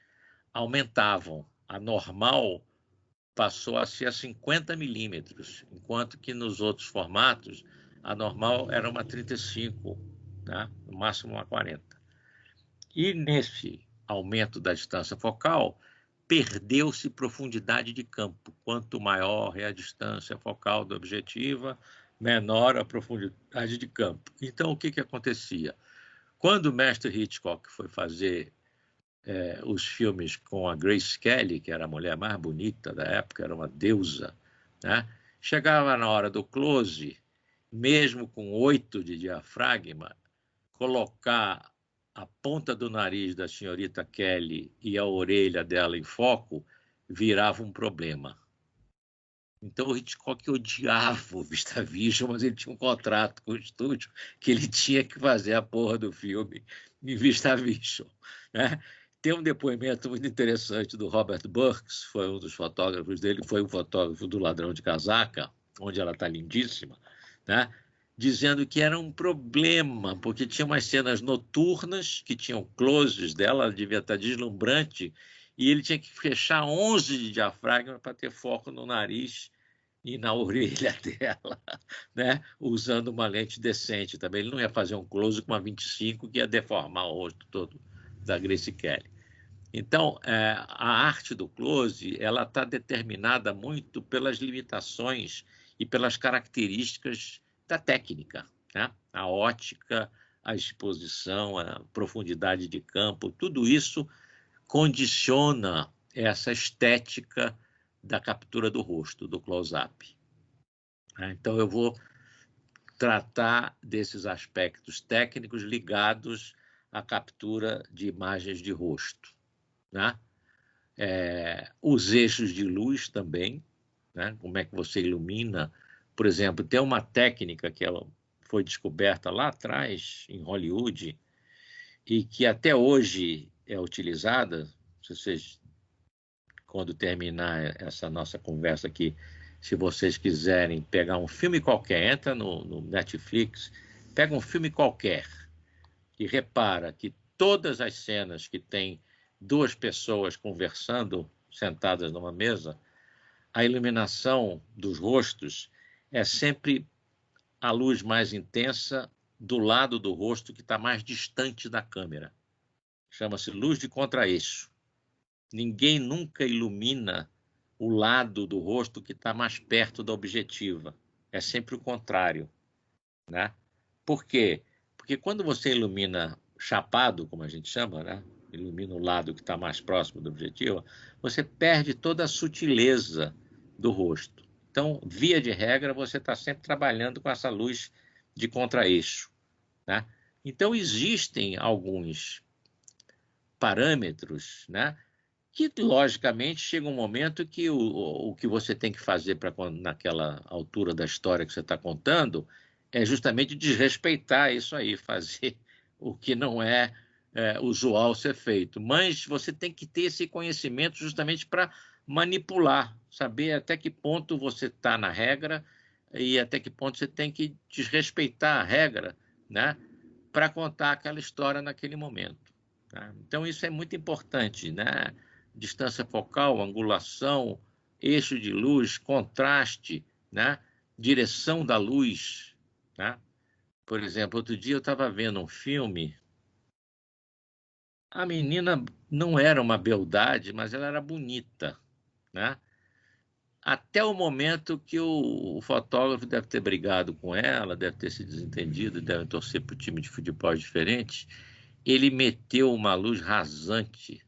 aumentavam. A normal passou a ser a 50 milímetros, enquanto que nos outros formatos a normal era uma 35, né? No máximo uma 40. E nesse aumento da distância focal, perdeu-se profundidade de campo. Quanto maior é a distância focal da objetiva, menor a profundidade de campo. Então, o que acontecia? Quando o mestre Hitchcock foi fazer os filmes com a Grace Kelly, que era a mulher mais bonita da época, era uma deusa, né? Chegava na hora do close, mesmo com 8 de diafragma, colocar a ponta do nariz da senhorita Kelly e a orelha dela em foco virava um problema. Então o Hitchcock odiava o VistaVision, mas ele tinha um contrato com o estúdio que ele tinha que fazer a porra do filme em VistaVision, né? Tem um depoimento muito interessante do Robert Burks, foi um dos fotógrafos dele, foi um fotógrafo do Ladrão de Casaca, onde ela está lindíssima, né? Dizendo que era um problema, porque tinha umas cenas noturnas que tinham closes dela, ela devia estar deslumbrante, e ele tinha que fechar 11 de diafragma para ter foco no nariz e na orelha dela, né? Usando uma lente decente também. Ele não ia fazer um close com uma 25 que ia deformar o rosto todo da Grace Kelly. Então, a arte do close ela está determinada muito pelas limitações e pelas características da técnica, né? A ótica, a exposição, a profundidade de campo, tudo isso condiciona essa estética da captura do rosto, do close-up. Então, eu vou tratar desses aspectos técnicos ligados à captura de imagens de rosto, né? Os eixos de luz também, né? Como é que você ilumina. Por exemplo, tem uma técnica que ela foi descoberta lá atrás, em Hollywood, e que até hoje é utilizada. Se vocês, quando terminar essa nossa conversa aqui, se vocês quiserem pegar um filme qualquer, entra no Netflix, pega um filme qualquer e repara que todas as cenas que tem duas pessoas conversando, sentadas numa mesa, a iluminação dos rostos é sempre a luz mais intensa do lado do rosto que está mais distante da câmera. Chama-se luz de contraeixo. Ninguém nunca ilumina o lado do rosto que está mais perto da objetiva. É sempre o contrário, né? Por quê? Porque quando você ilumina chapado, como a gente chama, né? Ilumina o lado que está mais próximo do objetivo, você perde toda a sutileza do rosto. Então, via de regra, você está sempre trabalhando com essa luz de contraeixo, né? Então, existem alguns parâmetros, né? Que, logicamente, chega um momento que o que você tem que fazer naquela altura da história que você está contando é justamente desrespeitar isso aí, fazer o que não é usual ser feito. Mas você tem que ter esse conhecimento justamente para manipular, saber até que ponto você está na regra e até que ponto você tem que desrespeitar a regra, né, para contar aquela história naquele momento. Tá? Então, isso é muito importante, né? Distância focal, angulação, eixo de luz, contraste, né? Direção da luz, né? Por exemplo, outro dia eu estava vendo um filme, a menina não era uma beldade, mas ela era bonita, né? Até o momento que o fotógrafo deve ter brigado com ela, deve ter se desentendido, deve torcer para o time de futebol diferente, ele meteu uma luz rasante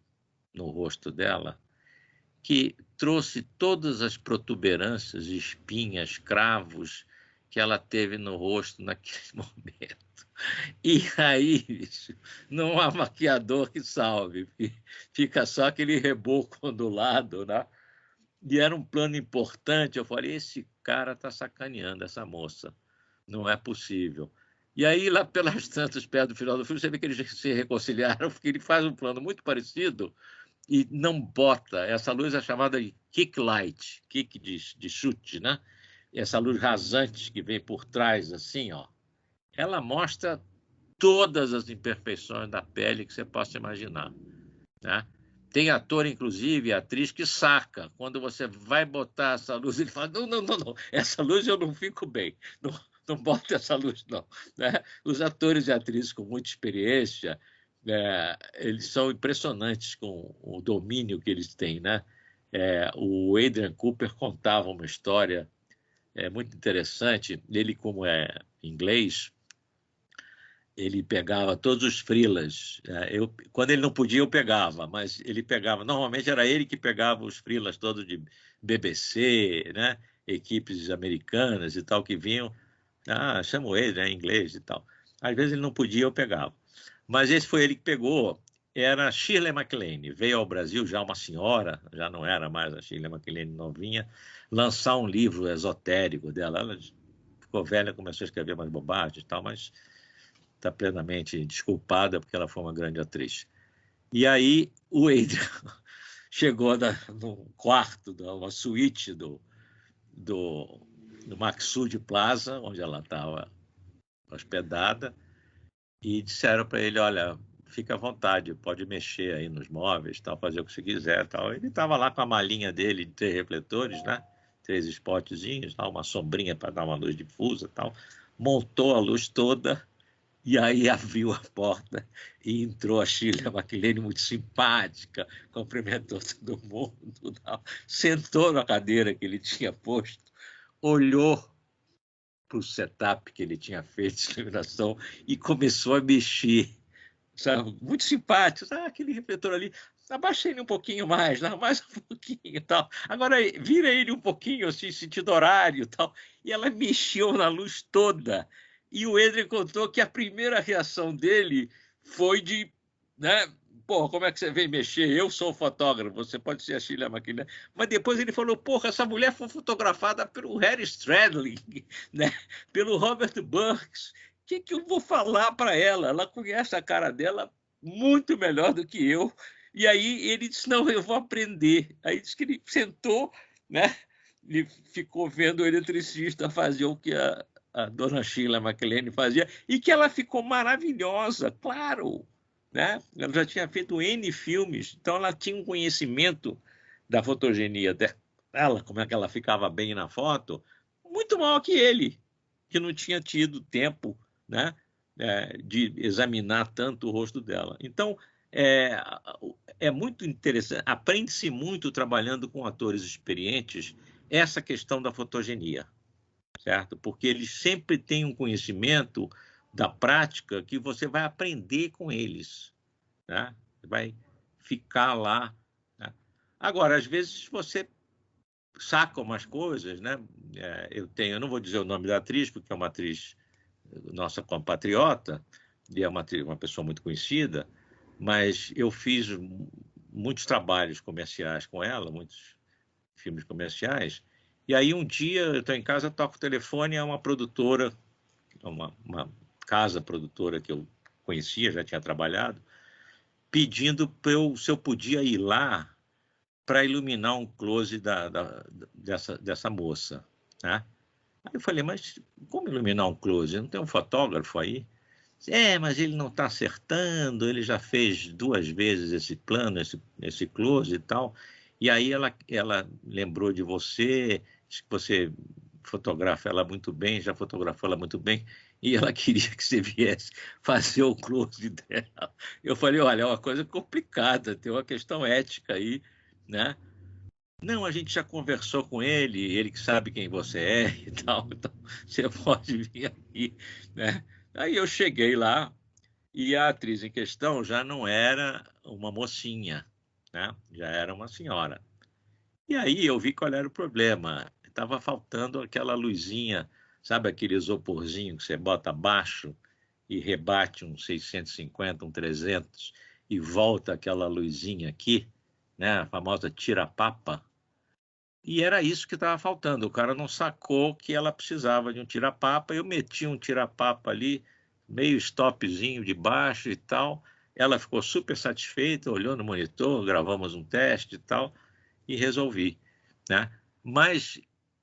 no rosto dela, que trouxe todas as protuberâncias, espinhas, cravos que ela teve no rosto naquele momento. E aí, bicho, não há maquiador que salve, fica só aquele reboco ondulado, né? E era um plano importante. Eu falei, esse cara está sacaneando essa moça, não é possível. E aí, lá pelas tantas, perto do final do filme, você vê que eles se reconciliaram, porque ele faz um plano muito parecido e não bota. Essa luz é chamada de kick light, kick de chute, né? Essa luz rasante que vem por trás, assim, ó. Ela mostra todas as imperfeições da pele que você possa imaginar, né? Tem ator, inclusive, atriz que saca. Quando você vai botar essa luz, ele fala, não, essa luz eu não fico bem, não bota essa luz, não. Né? Os atores e atrizes com muita experiência, eles são impressionantes com o domínio que eles têm, né? O Adrian Cooper contava uma história muito interessante. Ele, como é inglês, ele pegava todos os freelas. Quando ele não podia, eu pegava, mas ele pegava. Normalmente era ele que pegava os freelas todos de BBC, né? Equipes americanas e tal que vinham. Chamo ele, né? Em inglês e tal. Às vezes ele não podia, eu pegava. Mas esse foi ele que pegou. Era Shirley MacLaine. Veio ao Brasil já uma senhora, já não era mais a Shirley MacLaine novinha, lançar um livro esotérico dela. Ela ficou velha, começou a escrever mais bobagens e tal, mas está plenamente desculpada porque ela foi uma grande atriz. E aí o Adrian chegou no quarto, uma suíte do Maxud Plaza, onde ela estava hospedada, e disseram para ele, olha, fica à vontade, pode mexer aí nos móveis, tal, fazer o que você quiser. Tal. Ele estava lá com a malinha dele de 3 refletores, né? 3 spotzinhos, uma sombrinha para dar uma luz difusa, tal. Montou a luz toda e aí abriu a porta e entrou a Shirley MacLaine, muito simpática, cumprimentou todo mundo, tal. Sentou na cadeira que ele tinha posto, olhou para o setup que ele tinha feito de iluminação e começou a mexer, sabe? Muito simpático. Aquele refletor ali, abaixa ele um pouquinho mais, mais um pouquinho e tal. Agora vira ele um pouquinho, assim, sentido horário e tal. E ela mexeu na luz toda. E o Adrian contou que a primeira reação dele foi de, né? Porra, como é que você vem mexer? Eu sou fotógrafo, você pode ser a Shirley MacLaine. Mas depois ele falou, porra, essa mulher foi fotografada pelo Harry Stradlin, né? Pelo Robert Burks. O que eu vou falar para ela? Ela conhece a cara dela muito melhor do que eu. E aí ele disse, não, eu vou aprender. Aí disse que ele sentou, né? E ficou vendo o eletricista fazer o que a dona Shirley MacLaine fazia, e que ela ficou maravilhosa, claro. Né? Ela já tinha feito N filmes, então ela tinha um conhecimento da fotogenia dela, como é que ela ficava bem na foto, muito maior que ele, que não tinha tido tempo, né, de examinar tanto o rosto dela. Então, é muito interessante, aprende-se muito trabalhando com atores experientes essa questão da fotogenia, certo? Porque eles sempre têm um conhecimento da prática que você vai aprender com eles, né? Vai ficar lá, né? Agora, às vezes você saca umas coisas, né? Eu não vou dizer o nome da atriz, porque é uma atriz nossa compatriota, e é uma pessoa muito conhecida, mas eu fiz muitos trabalhos comerciais com ela, muitos filmes comerciais, e aí um dia eu estou em casa, toco o telefone, é uma produtora, uma casa produtora que eu conhecia, já tinha trabalhado, pedindo se eu podia ir lá para iluminar um close dessa moça, né? Aí eu falei, mas como iluminar um close? Não tem um fotógrafo aí? Mas ele não está acertando, ele já fez 2 vezes esse plano, esse close e tal. E aí ela lembrou de você, disse que você fotografa ela muito bem, já fotografou ela muito bem, e ela queria que você viesse fazer o close dela. Eu falei, olha, é uma coisa complicada, tem uma questão ética aí, né? Não, a gente já conversou com ele que sabe quem você é e tal, então você pode vir aqui, né? Aí eu cheguei lá e a atriz em questão já não era uma mocinha, né? Já era uma senhora. E aí eu vi qual era o problema. Estava faltando aquela luzinha, sabe aquele isoporzinho que você bota abaixo e rebate um 650, um 300 e volta aquela luzinha aqui, né? A famosa tira-papa. E era isso que estava faltando. O cara não sacou que ela precisava de um tira-papa. Eu meti um tira-papa ali, meio stopzinho de baixo e tal. Ela ficou super satisfeita, olhou no monitor, gravamos um teste e tal, e resolvi, né? Mas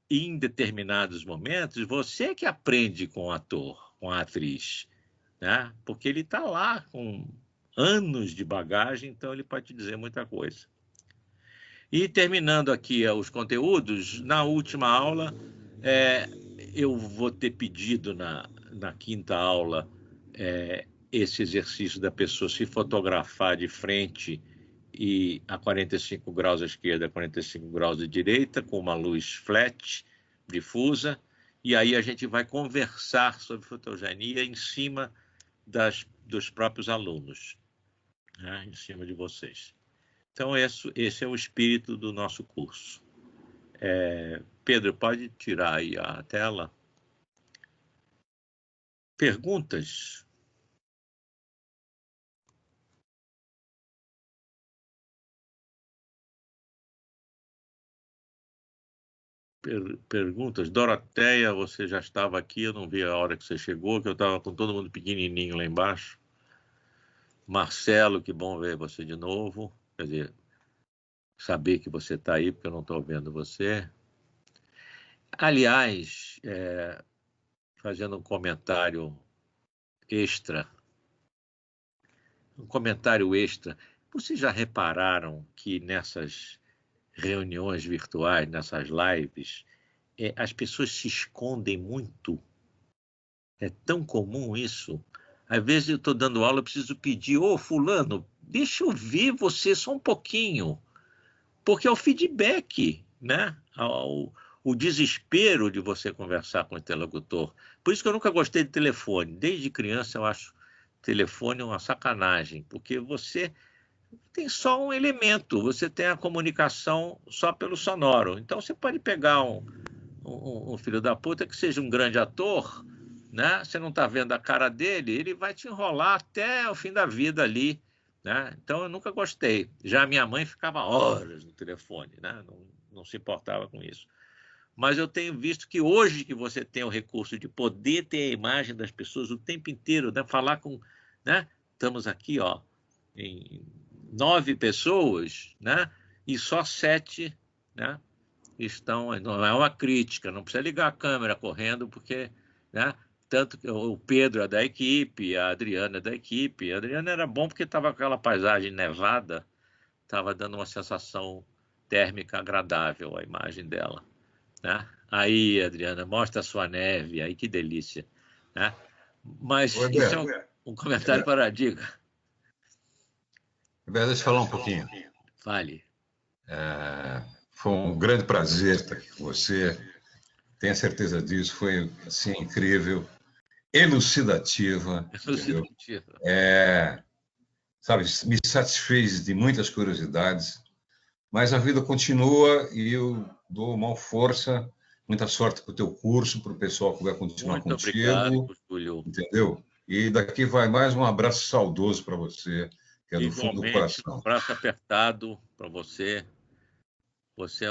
em determinados momentos, você que aprende com o ator, com a atriz, né? Porque ele está lá com anos de bagagem, então ele pode te dizer muita coisa. E terminando aqui os conteúdos, na última aula, eu vou ter pedido na 5ª aula esse exercício da pessoa se fotografar de frente e a 45 graus à esquerda, 45 graus à direita, com uma luz flat, difusa, e aí a gente vai conversar sobre fotogenia em cima dos próprios alunos, né, em cima de vocês. Então, esse é o espírito do nosso curso. Pedro, pode tirar aí a tela? Perguntas? Perguntas? Doroteia, você já estava aqui, eu não vi a hora que você chegou, que eu estava com todo mundo pequenininho lá embaixo. Marcelo, que bom ver você de novo. Quer dizer, saber que você está aí, porque eu não estou vendo você. Aliás, fazendo um comentário extra, vocês já repararam que nessas reuniões virtuais, nessas lives, as pessoas se escondem muito. É tão comum isso. Às vezes eu estou dando aula, eu preciso pedir, ô fulano, deixa eu ver você só um pouquinho. Porque é o feedback, né? O desespero de você conversar com o interlocutor. Por isso que eu nunca gostei de telefone. Desde criança eu acho telefone uma sacanagem, porque você tem só um elemento, você tem a comunicação só pelo sonoro. Então você pode pegar um filho da puta que seja um grande ator, né? Você não está vendo a cara dele, ele vai te enrolar até o fim da vida ali, né? Então eu nunca gostei. Já a minha mãe ficava horas no telefone, né? Não se importava com isso. Mas eu tenho visto que hoje que você tem o recurso de poder ter a imagem das pessoas o tempo inteiro, né? Falar com, né? Estamos aqui, ó, em 9 pessoas, né? E só 7, né? Estão, não é uma crítica, não precisa ligar a câmera correndo, porque, né? Tanto que o Pedro é da equipe, a Adriana é da equipe. A Adriana era bom porque estava com aquela paisagem nevada, estava dando uma sensação térmica agradável a imagem dela, né? Aí, Adriana, mostra a sua neve, aí que delícia, né? Mas Oi, isso é Beto. um comentário para a dica. Beto, deixa eu falar um pouquinho. Fale. Foi um grande prazer estar aqui com você. Tenha certeza disso. Foi assim, incrível, elucidativa, entendeu? Sabe, me satisfez de muitas curiosidades, mas a vida continua e eu dou uma força, muita sorte para o teu curso, para o pessoal que vai continuar Muito contigo, obrigado, Júlio. entendeu? E daqui vai mais um abraço saudoso para você, que é do fundo do Igualmente, coração. um abraço apertado para você. Você é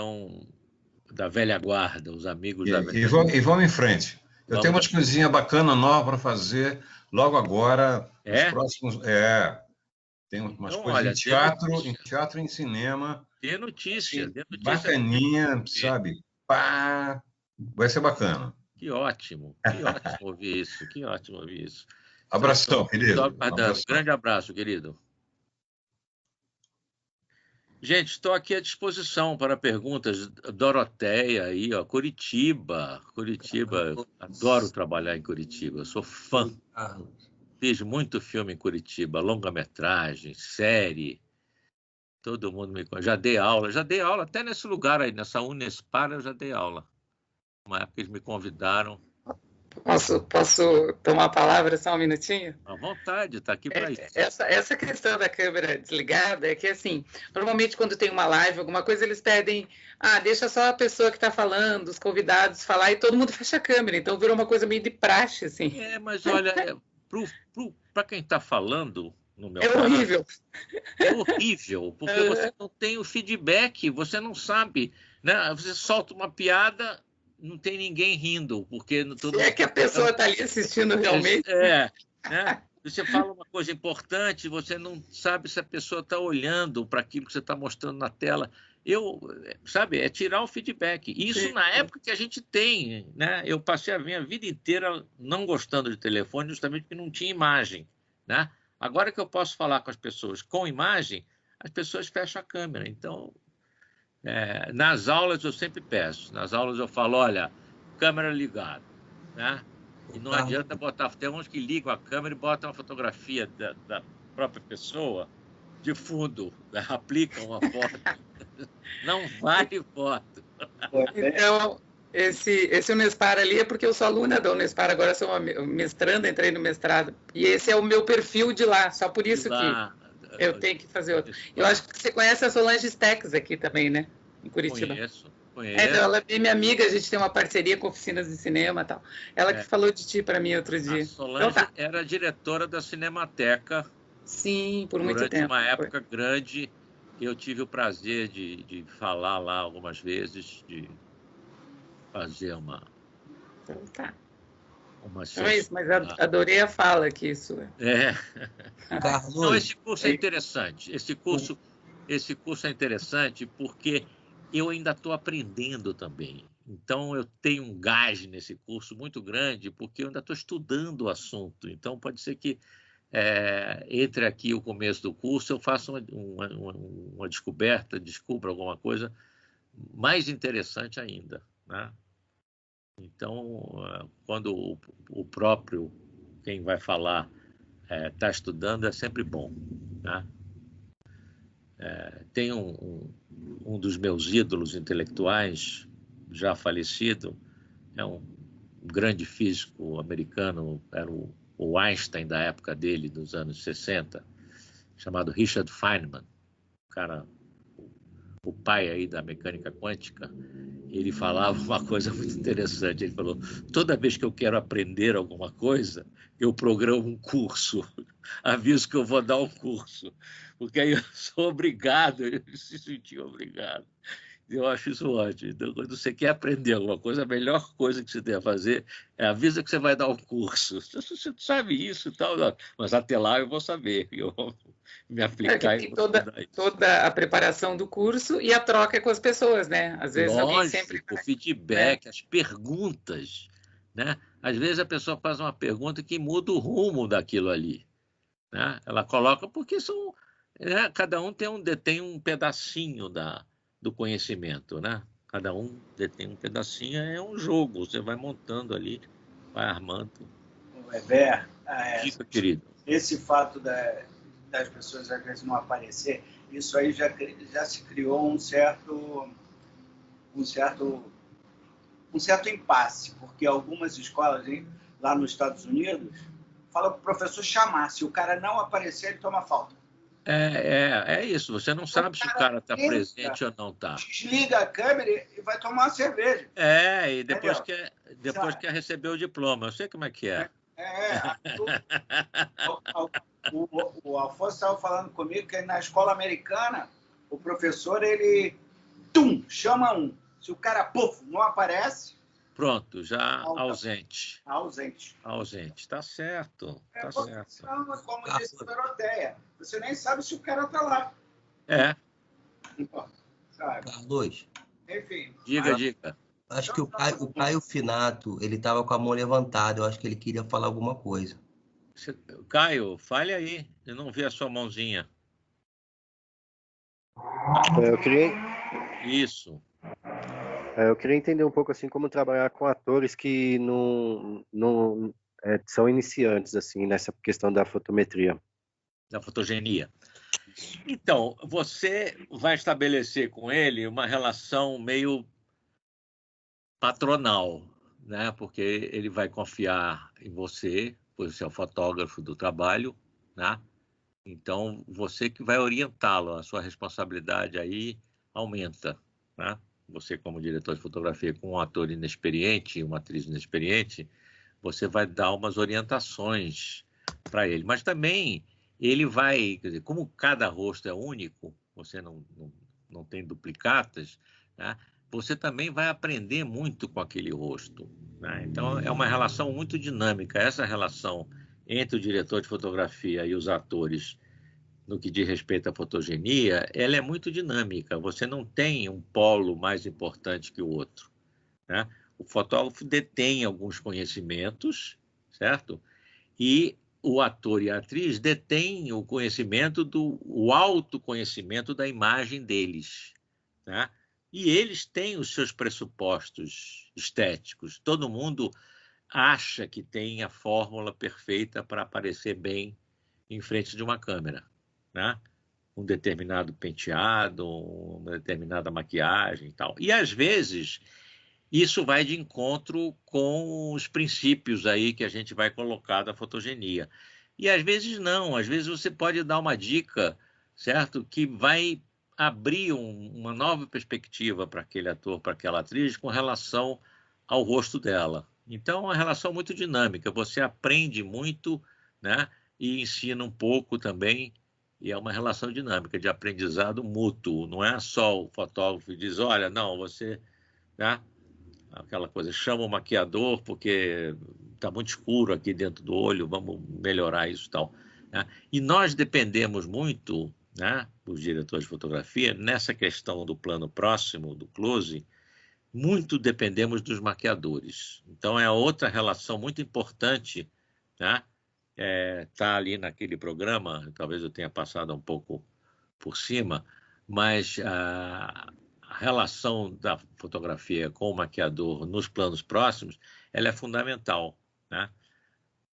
da velha guarda, os amigos da velha guarda. E vamos em frente. Eu tenho umas coisinhas bacanas novas para fazer logo agora, nos próximos. Tem umas então, coisas olha, em teatro e em cinema. Dê notícia, Assim, dê notícia. Bacaninha, sabe? Pá, vai ser bacana. Que ótimo ouvir isso, que ótimo ouvir isso. Abração, querido. Abração. Grande abraço, querido. Gente, estou aqui à disposição para perguntas. Doroteia aí, ó, Curitiba. Adoro trabalhar em Curitiba, sou fã. Fiz muito filme em Curitiba, longa-metragem, série. Todo mundo me conhece. Já dei aula até nesse lugar aí, nessa Unespar, eu já dei aula. Uma época eles me convidaram. Posso tomar a palavra só um minutinho? À vontade, está aqui para isso. Essa questão da câmera desligada é que, assim, normalmente quando tem uma live, alguma coisa, eles pedem, deixa só a pessoa que está falando, os convidados falar, e todo mundo fecha a câmera. Então virou uma coisa meio de praxe, assim. Mas olha, para quem está falando, no meu caso, horrível. É horrível, porque você não tem o feedback, você não sabe, né? Você solta uma piada, não tem ninguém rindo, porque se é que a pessoa está ali assistindo realmente. Né? Você fala uma coisa importante, você não sabe se a pessoa está olhando para aquilo que você está mostrando na tela. É tirar o feedback. Isso na época que a gente tem, né? Eu passei a minha vida inteira não gostando de telefone, justamente porque não tinha imagem, né? Agora que eu posso falar com as pessoas com imagem, as pessoas fecham a câmera. Então, nas aulas eu sempre peço. Nas aulas eu falo, olha, câmera ligada, né? E não adianta botar... Tem uns que ligam a câmera e botam uma fotografia da própria pessoa de fundo, né? Aplicam uma foto. Não vale foto. Então, esse Unespar ali é porque eu sou aluna da Unespar, agora sou uma mestranda, entrei no mestrado. E esse é o meu perfil de lá, só por isso que eu tenho que fazer outro. Eu acho que você conhece a Solange Stex aqui também, né? Em Curitiba. Conheço. Então, ela é minha amiga, a gente tem uma parceria com oficinas de cinema e tal. Ela que falou de ti para mim outro dia. A Solange era diretora da Cinemateca. Sim, por muito tempo. Durante uma época grande, eu tive o prazer de falar lá algumas vezes, de fazer uma mas adorei a fala que isso Não, esse curso é interessante. Esse curso é interessante porque eu ainda estou aprendendo também. Então, eu tenho um gás nesse curso muito grande porque eu ainda estou estudando o assunto. Então, pode ser que entre aqui o começo do curso eu faça uma descubra alguma coisa mais interessante ainda, né? Então, quando o próprio, quem vai falar, está estudando, é sempre bom, né? Tem um dos meus ídolos intelectuais, já falecido, é um grande físico americano, era o Einstein da época dele, dos anos 60, chamado Richard Feynman, o pai aí da mecânica quântica. Ele falava uma coisa muito interessante. Ele falou: toda vez que eu quero aprender alguma coisa, eu programo um curso, aviso que eu vou dar um curso, porque aí eu sou obrigado, ele se sentia obrigado. Eu acho isso ótimo. Então, quando você quer aprender alguma coisa, a melhor coisa que você tem a fazer é avisa que você vai dar um curso. Você sabe isso e tal, mas até lá eu vou saber, eu vou me aplicar. Tem toda a preparação do curso e a troca com as pessoas, né? Às vezes alguém sempre... o feedback, as perguntas, né? Às vezes a pessoa faz uma pergunta que muda o rumo daquilo ali, né? Ela coloca porque são, né? Cada um detém um pedacinho do conhecimento, né? Cada um detém um pedacinho, é um jogo, você vai montando ali, vai armando. Weber, Dica, querido. Esse fato das pessoas às vezes não aparecer, isso aí já se criou um certo impasse, porque algumas escolas lá nos Estados Unidos falam para o professor chamar, se o cara não aparecer, ele toma falta. É isso, você não sabe se o cara está presente ou não está. Desliga a câmera e vai tomar uma cerveja. E depois quer receber o diploma. Eu sei como é que é. O Afonso estava falando comigo que na escola americana, o professor, ele chama um. Se o cara, não aparece... Pronto, já ausente. Ausente. Tá certo. Certo. Como disse o Doroteia, você nem sabe se o cara tá lá. Sabe? Carlos. Enfim. Diga. Acho que o Caio Finato, ele estava com a mão levantada. Eu acho que ele queria falar alguma coisa. Caio, fale aí. Eu não vi a sua mãozinha. Eu queria... Isso. Eu queria entender um pouco assim como trabalhar com atores que não são iniciantes assim nessa questão da fotometria. Da fotogenia. Então, você vai estabelecer com ele uma relação meio patronal, né? Porque ele vai confiar em você, pois você é o fotógrafo do trabalho, né? Então, você que vai orientá-lo, a sua responsabilidade aí aumenta, né? Você, como diretor de fotografia, com um ator inexperiente, uma atriz inexperiente, você vai dar umas orientações para ele. Mas também ele vai, quer dizer, como cada rosto é único, você não tem duplicatas, né? Você também vai aprender muito com aquele rosto, né? Então, é uma relação muito dinâmica. Essa relação entre o diretor de fotografia e os atores, no que diz respeito à fotogenia, ela é muito dinâmica. Você não tem um polo mais importante que o outro, né? O fotógrafo detém alguns conhecimentos, certo? E o ator e a atriz detêm o conhecimento o autoconhecimento da imagem deles, né? E eles têm os seus pressupostos estéticos. Todo mundo acha que tem a fórmula perfeita para aparecer bem em frente de uma câmera, né? Um determinado penteado, uma determinada maquiagem e tal. E, às vezes, isso vai de encontro com os princípios aí que a gente vai colocar da fotogenia. E, às vezes, não. Às vezes, você pode dar uma dica, certo? Que vai abrir uma nova perspectiva para aquele ator, para aquela atriz, com relação ao rosto dela. Então, é uma relação muito dinâmica. Você aprende muito, né? E ensina um pouco também. E é uma relação dinâmica de aprendizado mútuo. Não é só o fotógrafo que diz, olha, não, você... Né? Aquela coisa, chama o maquiador porque está muito escuro aqui dentro do olho, vamos melhorar isso e tal, né? E nós dependemos muito, né, os diretores de fotografia, nessa questão do plano próximo, do close, muito dependemos dos maquiadores. Então, é outra relação muito importante, né? Tá ali naquele programa, talvez eu tenha passado um pouco por cima, mas a relação da fotografia com o maquiador nos planos próximos, ela é fundamental, né?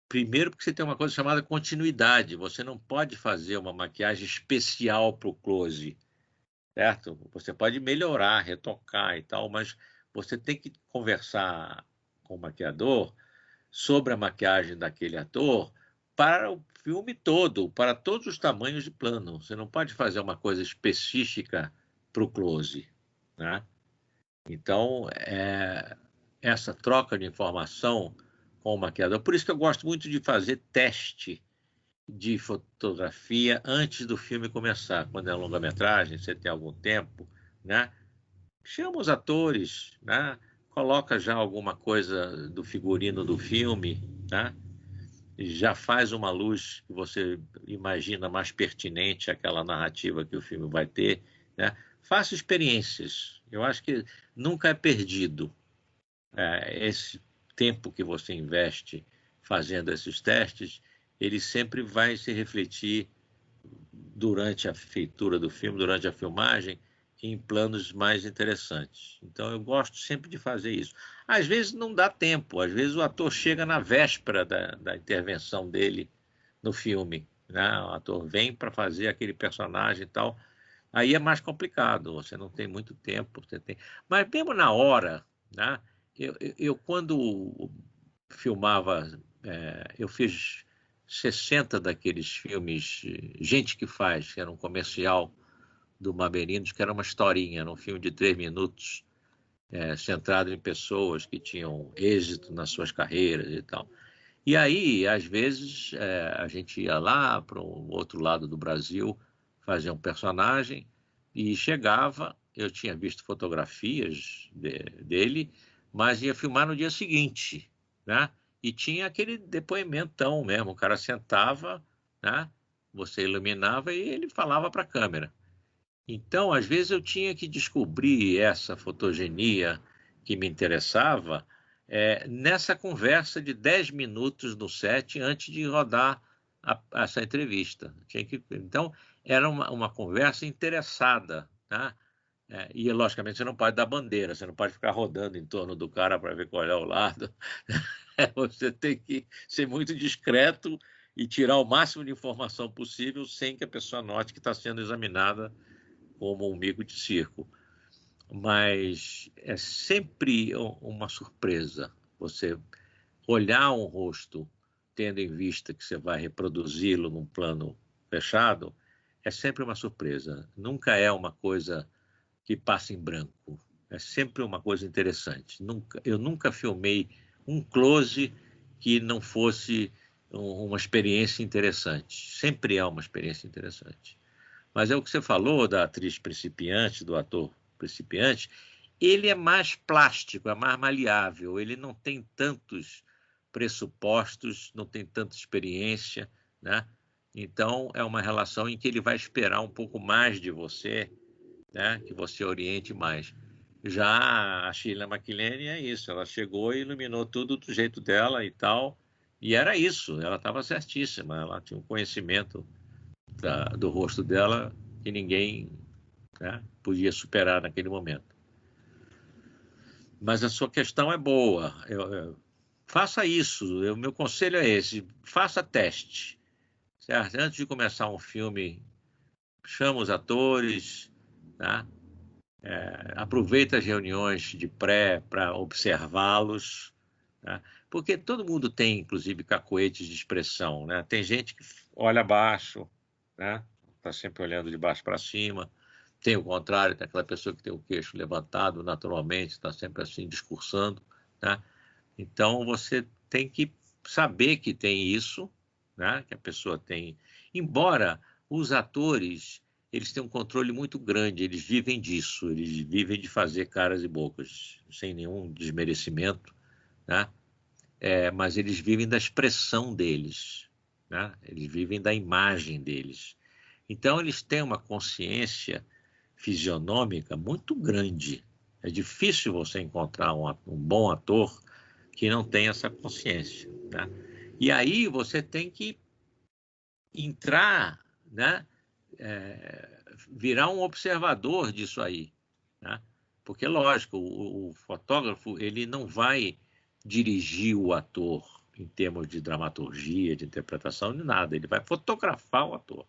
Primeiro porque você tem uma coisa chamada continuidade. Você não pode fazer uma maquiagem especial para o close, certo? Você pode melhorar, retocar e tal, mas você tem que conversar com o maquiador sobre a maquiagem daquele ator para o filme todo, para todos os tamanhos de plano. Você não pode fazer uma coisa específica para o close, né? Então, essa troca de informação com o maquiador. Por isso que eu gosto muito de fazer teste de fotografia antes do filme começar. Quando é longa-metragem, você tem algum tempo, né? Chama os atores, né? Coloca já alguma coisa do figurino do filme, né? Já faz uma luz que você imagina mais pertinente àquela narrativa que o filme vai ter, né? Faça experiências. Eu acho que nunca é perdido esse tempo que você investe fazendo esses testes, ele sempre vai se refletir durante a feitura do filme, durante a filmagem, em planos mais interessantes. Então, eu gosto sempre de fazer isso. Às vezes não dá tempo, às vezes o ator chega na véspera da intervenção dele no filme, né? O ator vem para fazer aquele personagem e tal, aí é mais complicado, você não tem muito tempo, mas mesmo na hora, né? Eu quando filmava, eu fiz 60 daqueles filmes, Gente que Faz, que era um comercial do Maberinos, que era uma historinha, era um filme de 3 minutos, centrado em pessoas que tinham êxito nas suas carreiras e tal. E aí, às vezes, a gente ia lá para o outro lado do Brasil, fazer um personagem, e chegava, eu tinha visto fotografias dele, mas ia filmar no dia seguinte, né? E tinha aquele depoimentão mesmo, o cara sentava, né? Você iluminava e ele falava para a câmera. Então, às vezes eu tinha que descobrir essa fotogenia que me interessava nessa conversa de 10 minutos no set antes de rodar essa entrevista. Então, era uma conversa interessada, né? E, logicamente, você não pode dar bandeira, você não pode ficar rodando em torno do cara para ver qual é o lado. Você tem que ser muito discreto e tirar o máximo de informação possível sem que a pessoa note que está sendo examinada como um mico de circo. Mas é sempre uma surpresa você olhar um rosto, tendo em vista que você vai reproduzi-lo num plano fechado, é sempre uma surpresa. Nunca é uma coisa que passa em branco. É sempre uma coisa interessante. Eu nunca filmei um close que não fosse uma experiência interessante. Sempre é uma experiência interessante. Mas é o que você falou da atriz principiante, do ator principiante, ele é mais plástico, é mais maleável, ele não tem tantos pressupostos, não tem tanta experiência, né? Então, é uma relação em que ele vai esperar um pouco mais de você, né? Que você oriente mais. Já a Sheila McLane é isso, ela chegou e iluminou tudo do jeito dela e tal, e era isso, ela estava certíssima, ela tinha um conhecimento do rosto dela que ninguém, né, podia superar naquele momento. Mas a sua questão é boa. Faça isso. Meu conselho é esse. Faça teste. Certo? Antes de começar um filme, chama os atores, tá? Aproveita as reuniões de pré para observá-los, tá? Porque todo mundo tem, inclusive, cacoetes de expressão, né? Tem gente que olha abaixo, né? Está sempre olhando de baixo para cima. Tem o contrário, tem aquela pessoa que tem o queixo levantado naturalmente, está sempre assim discursando, né? Então você tem que saber que tem isso, né? Que a pessoa tem. Embora os atores eles têm um controle muito grande, eles vivem disso, eles vivem de fazer caras e bocas, sem nenhum desmerecimento, né? Mas eles vivem da expressão deles, né? Eles vivem da imagem deles. Então eles têm uma consciência fisionômica muito grande. É difícil você encontrar um bom ator que não tenha essa consciência, né? E aí você tem que entrar, né? Virar um observador disso aí, né? Porque, lógico, o fotógrafo ele não vai dirigir o ator em termos de dramaturgia, de interpretação, de nada. Ele vai fotografar o ator.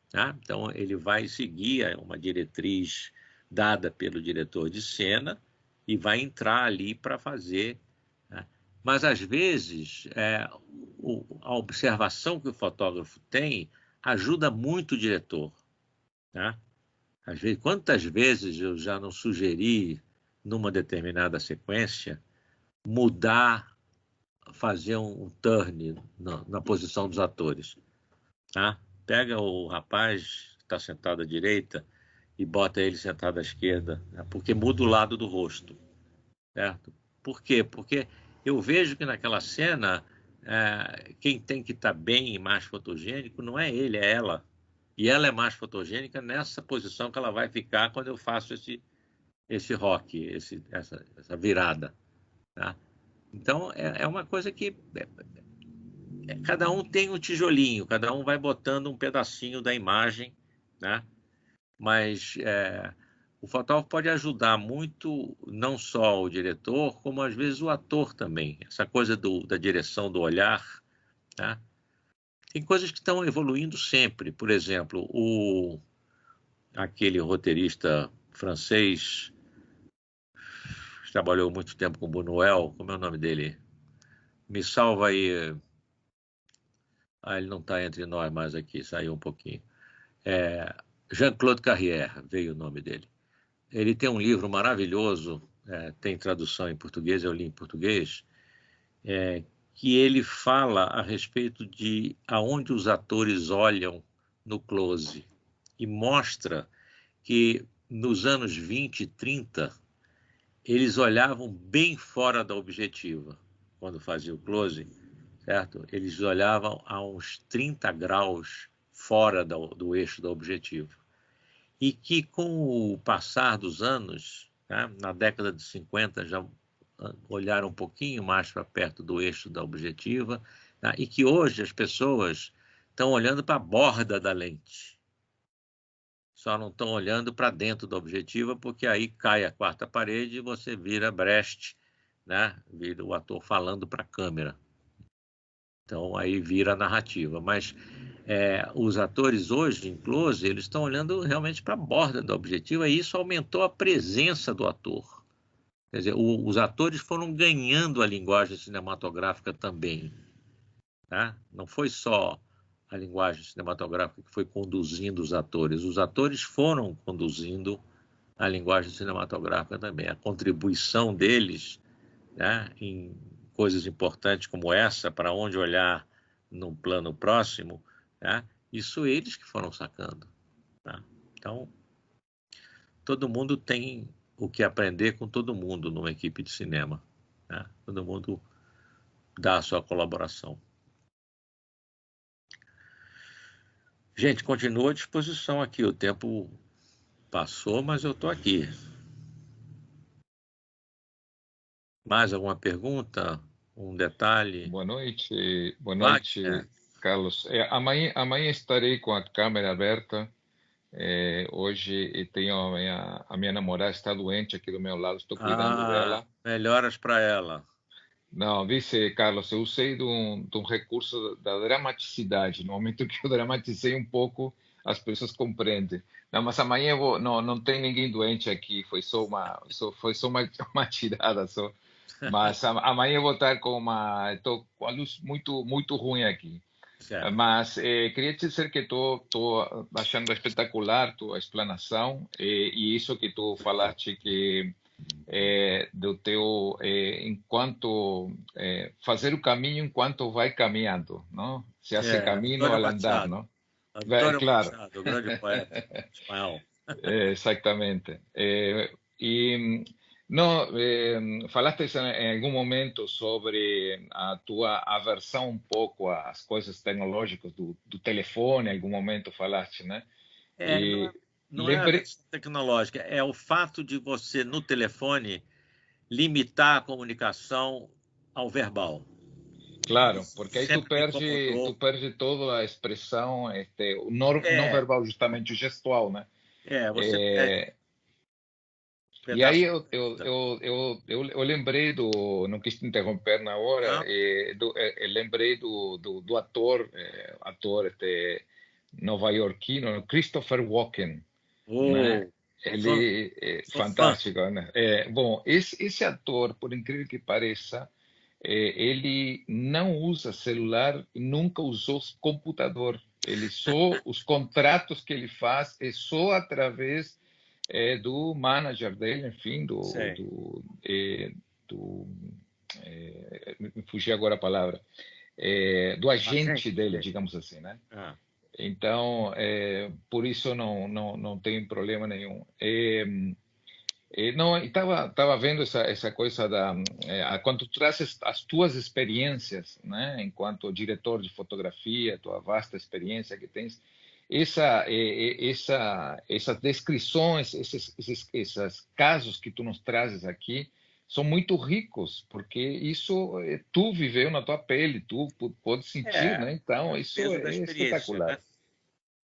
Tá? Então, ele vai seguir uma diretriz dada pelo diretor de cena e vai entrar ali para fazer. Né? Mas, às vezes, a observação que o fotógrafo tem ajuda muito o diretor. Tá? Às vezes, quantas vezes eu já não sugeri, numa determinada sequência, mudar, fazer um turn na posição dos atores. Tá? Pega o rapaz que está sentado à direita e bota ele sentado à esquerda, né? Porque muda o lado do rosto. Certo? Por quê? Porque eu vejo que naquela cena, quem tem que estar bem e mais fotogênico não é ele, é ela. E ela é mais fotogênica nessa posição que ela vai ficar quando eu faço esse rock, essa virada. Tá? Então, é uma coisa que cada um tem um tijolinho, cada um vai botando um pedacinho da imagem, né? Mas o fotógrafo pode ajudar muito, não só o diretor, como às vezes o ator também. Essa coisa da direção do olhar, tá? Tem coisas que estão evoluindo sempre. Por exemplo, aquele roteirista francês que trabalhou muito tempo com Buñuel, como é o nome dele? Me salva aí. Ele não está entre nós mais aqui, saiu um pouquinho. Jean-Claude Carrière, veio o nome dele. Ele tem um livro maravilhoso, tem tradução em português, eu li em português, que ele fala a respeito de aonde os atores olham no close e mostra que nos anos 20 e 30 eles olhavam bem fora da objetiva quando faziam o close, certo? Eles olhavam a uns 30 graus fora do eixo da objetiva. E que com o passar dos anos, tá? Na década de 50 já olharam um pouquinho mais para perto do eixo da objetiva, tá? E que hoje as pessoas estão olhando para a borda da lente. Só não estão olhando para dentro da objetiva, porque aí cai a quarta parede e você vira Brecht, né? Vira o ator falando para a câmera. Então aí vira a narrativa. Mas os atores hoje, em close, eles estão olhando realmente para a borda da objetiva e isso aumentou a presença do ator. Quer dizer, os atores foram ganhando a linguagem cinematográfica também. Tá? Não foi só a linguagem cinematográfica que foi conduzindo os atores foram conduzindo a linguagem cinematográfica também. A contribuição deles, né, em coisas importantes como essa, para onde olhar num plano próximo, né, isso eles que foram sacando. Tá? Então, todo mundo tem o que aprender com todo mundo numa equipe de cinema. Né? Todo mundo dá a sua colaboração. Gente, continua à disposição aqui. O tempo passou, mas eu estou aqui. Mais alguma pergunta? Um detalhe? Boa noite, Carlos. Amanhã estarei com a câmera aberta. Hoje tenho a minha namorada está doente aqui do meu lado, estou cuidando dela. Melhoras para ela. Não, vice, Carlos, eu usei de um recurso da dramaticidade. No momento que eu dramatizei um pouco, as pessoas compreendem. Não, mas amanhã não tem ninguém doente aqui, foi só uma tirada só. Mas amanhã eu vou estar estou com a luz muito, muito ruim aqui. Certo. Mas queria te dizer que estou achando espetacular a tua explanação e isso que tu falaste que do teu enquanto fazer o caminho enquanto vai caminhando, não? Se hace caminho al andar, não? Claro. Machado, o grande poeta espanhol. Exatamente. Falaste em algum momento sobre a tua aversão um pouco às coisas tecnológicas do telefone, em algum momento falaste, né? Não é a versão tecnológica, é o fato de você, no telefone, limitar a comunicação ao verbal. Claro, porque aí tu perde toda a expressão, não verbal, justamente o gestual, né? Você perde. E aí eu lembrei do, não quis te interromper na hora, eu lembrei do ator nova-iorquino, Christopher Walken, né? Ele é fantástico, né? Bom, esse ator, por incrível que pareça, ele não usa celular e nunca usou computador. Ele só os contratos que ele faz é só através do manager dele, enfim, me fugiu agora a palavra, do agente dele, digamos assim, né? Então, por isso não tem problema nenhum. Não, estava vendo essa coisa quando tu trazes as tuas experiências, né, enquanto diretor de fotografia, tua vasta experiência que tens, essas descrições, esses casos que tu nos trazes aqui são muito ricos, porque isso tu viveu na tua pele, tu pode sentir, né? Então isso é espetacular,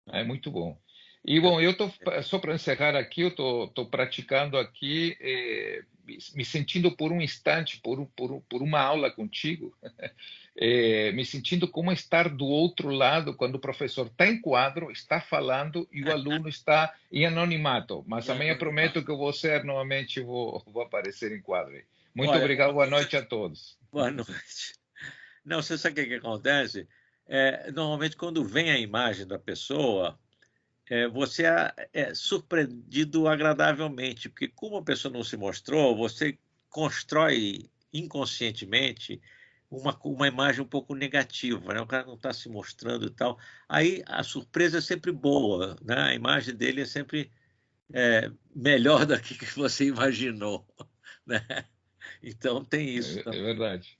né? É muito bom. E bom, eu tô só para encerrar aqui, eu tô praticando aqui, me sentindo por um instante, por uma aula contigo, me sentindo como estar do outro lado quando o professor está em quadro, está falando e o aluno está em anonimato. Mas amanhã prometo que eu vou ser novamente, vou aparecer em quadro. Muito obrigado, boa noite a todos. Boa noite. Não, você sabe o que acontece? Normalmente quando vem a imagem da pessoa, você é surpreendido agradavelmente, porque como a pessoa não se mostrou, você constrói inconscientemente uma imagem um pouco negativa, né? O cara não está se mostrando e tal. Aí a surpresa é sempre boa, né? A imagem dele é sempre melhor do que você imaginou, né? Então tem isso também. É verdade.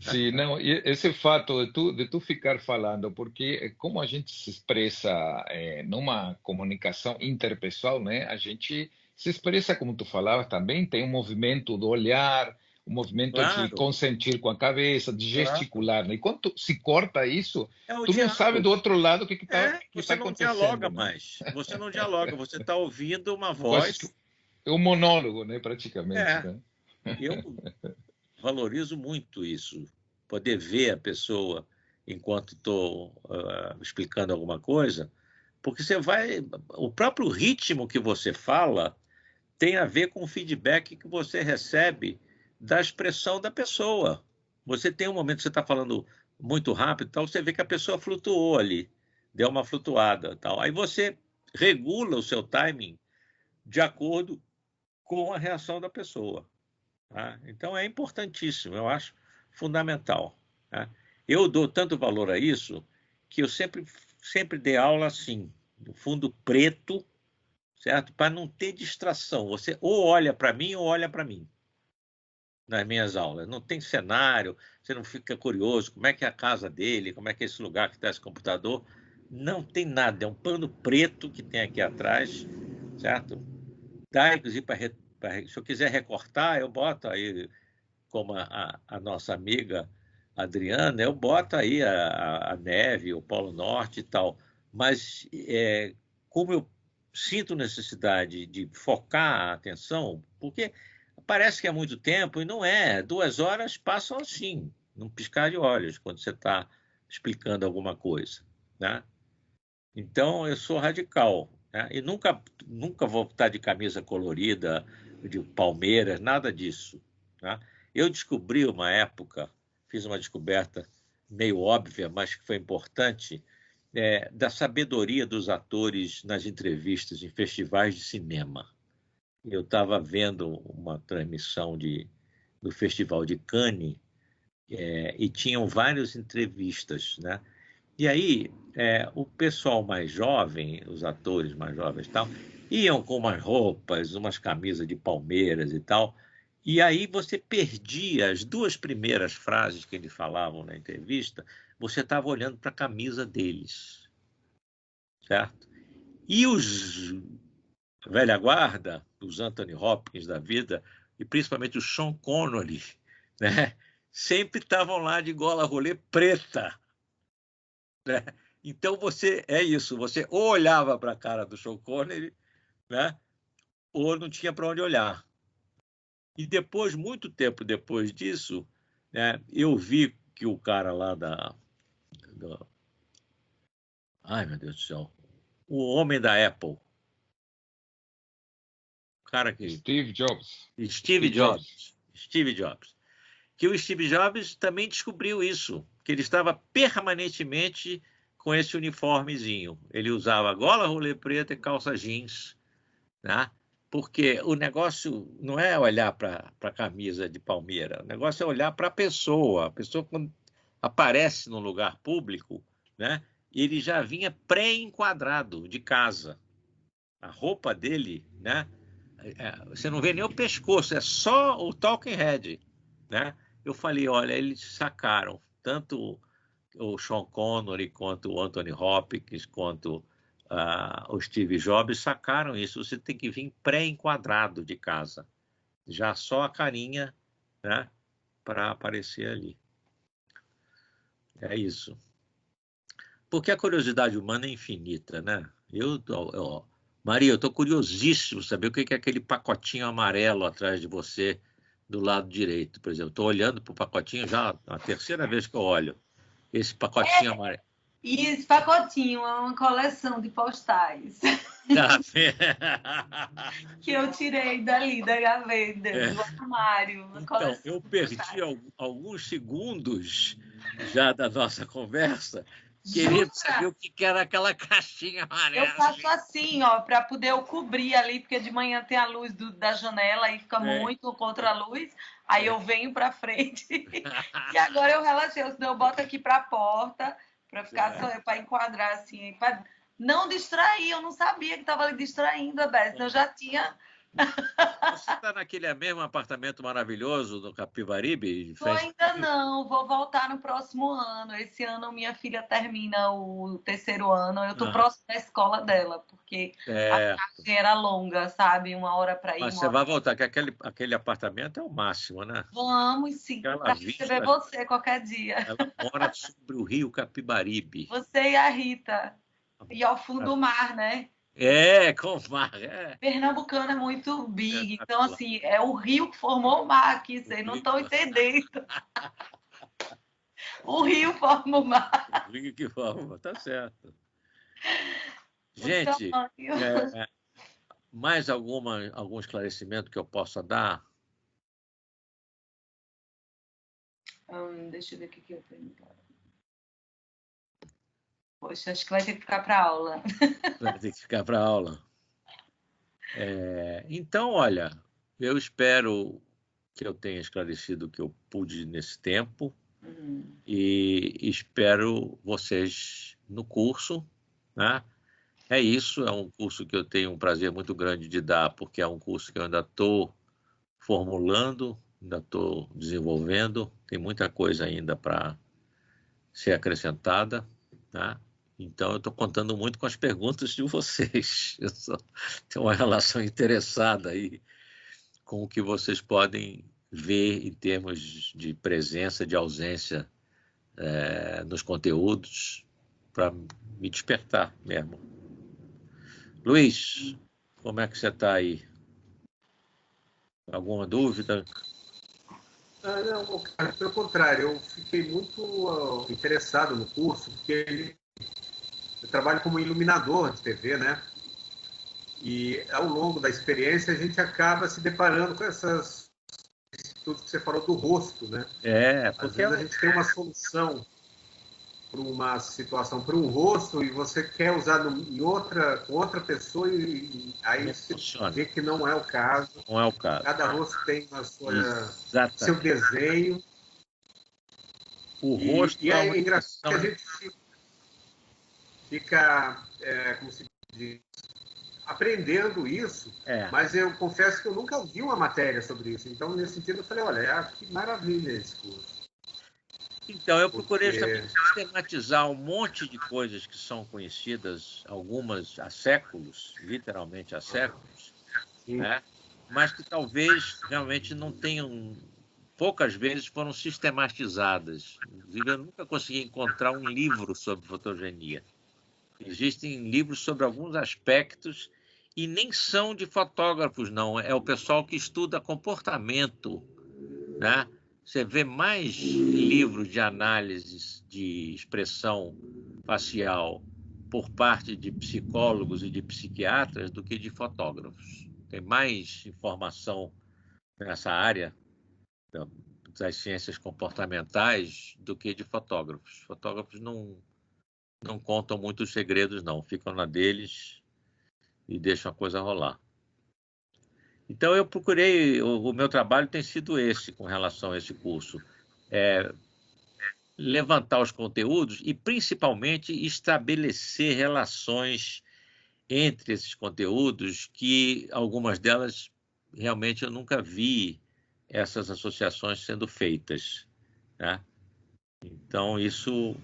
Sim, não, e esse fato de tu ficar falando, porque como a gente se expressa numa comunicação interpessoal, né? A gente se expressa como tu falava também, tem um movimento do olhar, um movimento de consentir com a cabeça, de gesticular, né? E quando se corta isso, tu não sabe do outro lado o que está você não dialoga mais. Você não dialoga, você está ouvindo uma voz. É um monólogo, né? Praticamente, né? Eu valorizo muito isso, poder ver a pessoa enquanto estou explicando alguma coisa, porque o próprio ritmo que você fala tem a ver com o feedback que você recebe da expressão da pessoa. Você tem um momento que você está falando muito rápido, tal, você vê que a pessoa flutuou ali, deu uma flutuada, tal. Aí você regula o seu timing de acordo com a reação da pessoa. Tá? Então é importantíssimo, eu acho fundamental. Tá? Eu dou tanto valor a isso que eu sempre dei aula assim, no fundo preto, certo? Para não ter distração. Você ou olha para mim ou olha para mim nas minhas aulas. Não tem cenário, você não fica curioso como é que é a casa dele, como é que é esse lugar que está esse computador. Não tem nada, é um pano preto que tem aqui atrás, certo? Dá, inclusive, se eu quiser recortar, eu boto aí, como a nossa amiga Adriana, eu boto aí a neve, o Polo Norte e tal. Mas como eu sinto necessidade de focar a atenção, porque parece que é muito tempo e não é. 2 horas passam assim, num piscar de olhos, quando você está explicando alguma coisa, né? Então, eu sou radical, né? E nunca vou estar de camisa colorida, de Palmeiras, nada disso, né? Eu descobri uma época, fiz uma descoberta meio óbvia, mas que foi importante, da sabedoria dos atores nas entrevistas em festivais de cinema. Eu estava vendo uma transmissão do Festival de Cannes e tinham várias entrevistas, né? E aí, o pessoal mais jovem, os atores mais jovens e tal, iam com umas roupas, umas camisas de Palmeiras e tal, e aí você perdia as 2 primeiras frases que eles falavam na entrevista, você estava olhando para a camisa deles, certo? E os velha guarda, os Anthony Hopkins da vida, e principalmente o Sean Connery, né? Sempre estavam lá de gola rolê preta, né? Então você ou olhava para a cara do Sean Connery, né? ou não tinha para onde olhar. E depois, muito tempo depois disso, né, eu vi que o cara lá ai, meu Deus do céu, o homem da Apple, o cara que... Steve Jobs. Steve Jobs. Steve Jobs. Que o Steve Jobs também descobriu isso, que ele estava permanentemente com esse uniformezinho. Ele usava gola rolê preta e calça jeans, né? Porque o negócio não é olhar para a camisa de palmeira, o negócio é olhar para a pessoa. A pessoa, quando aparece num lugar público, né, ele já vinha pré-enquadrado de casa. A roupa dele, né, você não vê nem o pescoço, é só o talking head, né? Eu falei, olha, eles sacaram, tanto o Sean Connery, quanto o Anthony Hopkins, quanto o Steve Jobs sacaram isso. Você tem que vir pré-enquadrado de casa, já só a carinha, né, para aparecer ali. É isso. Porque a curiosidade humana é infinita, né? Maria, eu estou curiosíssimo saber o que é aquele pacotinho amarelo atrás de você do lado direito, por exemplo. Estou olhando para o pacotinho já a terceira vez que eu olho. Esse pacotinho amarelo. E esse pacotinho é uma coleção de postais que eu tirei dali da gaveta, do armário. Então, eu perdi alguns segundos já da nossa conversa querendo saber o que era aquela caixinha amarela. Eu faço assim, ó, para poder eu cobrir ali, porque de manhã tem a luz da janela e fica muito contra a luz. Aí eu venho para frente e agora eu relaxei, senão eu boto aqui para a porta para ficar só para enquadrar assim, para não distrair. Eu não sabia que estava ali distraindo, Abel, eu já tinha. Você está naquele mesmo apartamento maravilhoso do Capibaribe? Ainda não, vou voltar no próximo ano. Esse ano minha filha termina o 3º ano, eu estou próximo da escola dela, porque a viagem era longa, sabe? 1 hora para ir. Mas você vai voltar, que aquele apartamento é o máximo, né? Vamos sim, para receber você qualquer dia. Ela mora sobre o rio Capibaribe. Você e a Rita. E ao fundo do mar, né? Com o mar. Pernambucano é muito big, então assim, é o rio que formou o mar aqui, vocês não estão entendendo. O rio forma o mar. O rio que forma, tá certo. Gente, mais algum esclarecimento que eu possa dar? Deixa eu ver o que eu tenho. Poxa, acho que vai ter que ficar para aula. Vai ter que ficar para aula. Então, olha, eu espero que eu tenha esclarecido o que eu pude nesse tempo e espero vocês no curso, né? É isso, é um curso que eu tenho um prazer muito grande de dar, porque é um curso que eu ainda estou formulando, ainda estou desenvolvendo, tem muita coisa ainda para ser acrescentada, né? Então, eu estou contando muito com as perguntas de vocês. Eu tenho uma relação interessada aí com o que vocês podem ver em termos de presença, de ausência nos conteúdos, para me despertar mesmo. Luiz, como é que você está aí? Alguma dúvida? Não, pelo contrário, eu fiquei muito interessado no curso, porque eu trabalho como iluminador de TV, né? E ao longo da experiência a gente acaba se deparando com tudo que você falou do rosto, né? Às vezes a gente tem uma solução para uma situação, para um rosto, e você quer usar com outra pessoa, e aí você vê que não é o caso. Não é o caso. Cada rosto tem seu desenho. O rosto e é engraçado que a gente fica como se diz, aprendendo isso, mas eu confesso que eu nunca vi uma matéria sobre isso. Então, nesse sentido, eu falei, olha, que maravilha esse curso. Então, eu procurei também sistematizar um monte de coisas que são conhecidas, algumas há séculos, literalmente há séculos, né? Mas que talvez realmente não tenham, poucas vezes foram sistematizadas. Inclusive, eu nunca consegui encontrar um livro sobre fotogenia. Existem livros sobre alguns aspectos e nem são de fotógrafos, não. É o pessoal que estuda comportamento, né? Você vê mais livros de análise de expressão facial por parte de psicólogos e de psiquiatras do que de fotógrafos. Tem mais informação nessa área das ciências comportamentais do que de fotógrafos. Fotógrafos não contam muitos segredos, não. Ficam na deles e deixam a coisa rolar. Então, eu procurei... O meu trabalho tem sido esse, com relação a esse curso. Levantar os conteúdos e, principalmente, estabelecer relações entre esses conteúdos, que algumas delas realmente eu nunca vi essas associações sendo feitas, né? Então, isso...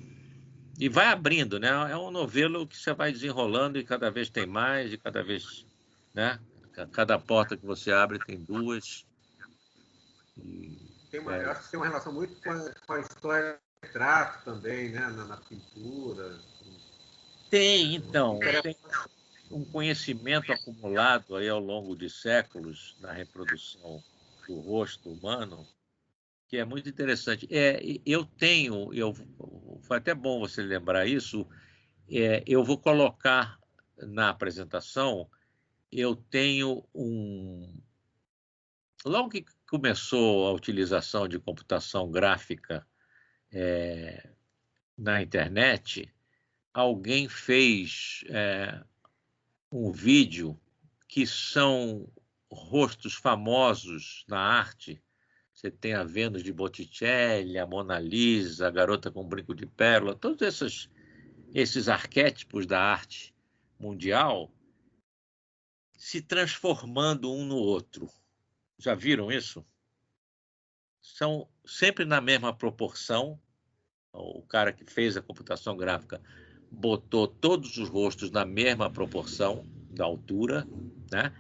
E vai abrindo, né? É um novelo que você vai desenrolando e cada vez tem mais, e cada vez, né? Cada porta que você abre tem duas. Eu acho que tem uma relação muito com a história do retrato também, né? Na pintura. Tem, então. Tem um conhecimento acumulado aí ao longo de séculos na reprodução do rosto humano, que é muito interessante. Foi até bom você lembrar isso, eu vou colocar na apresentação, eu tenho Logo que começou a utilização de computação gráfica na internet, alguém fez um vídeo que são rostos famosos na arte. Você tem a Vênus de Botticelli, a Mona Lisa, a Garota com Brinco de Pérola, todos esses arquétipos da arte mundial se transformando um no outro. Já viram isso? São sempre na mesma proporção. O cara que fez a computação gráfica botou todos os rostos na mesma proporção da altura, né?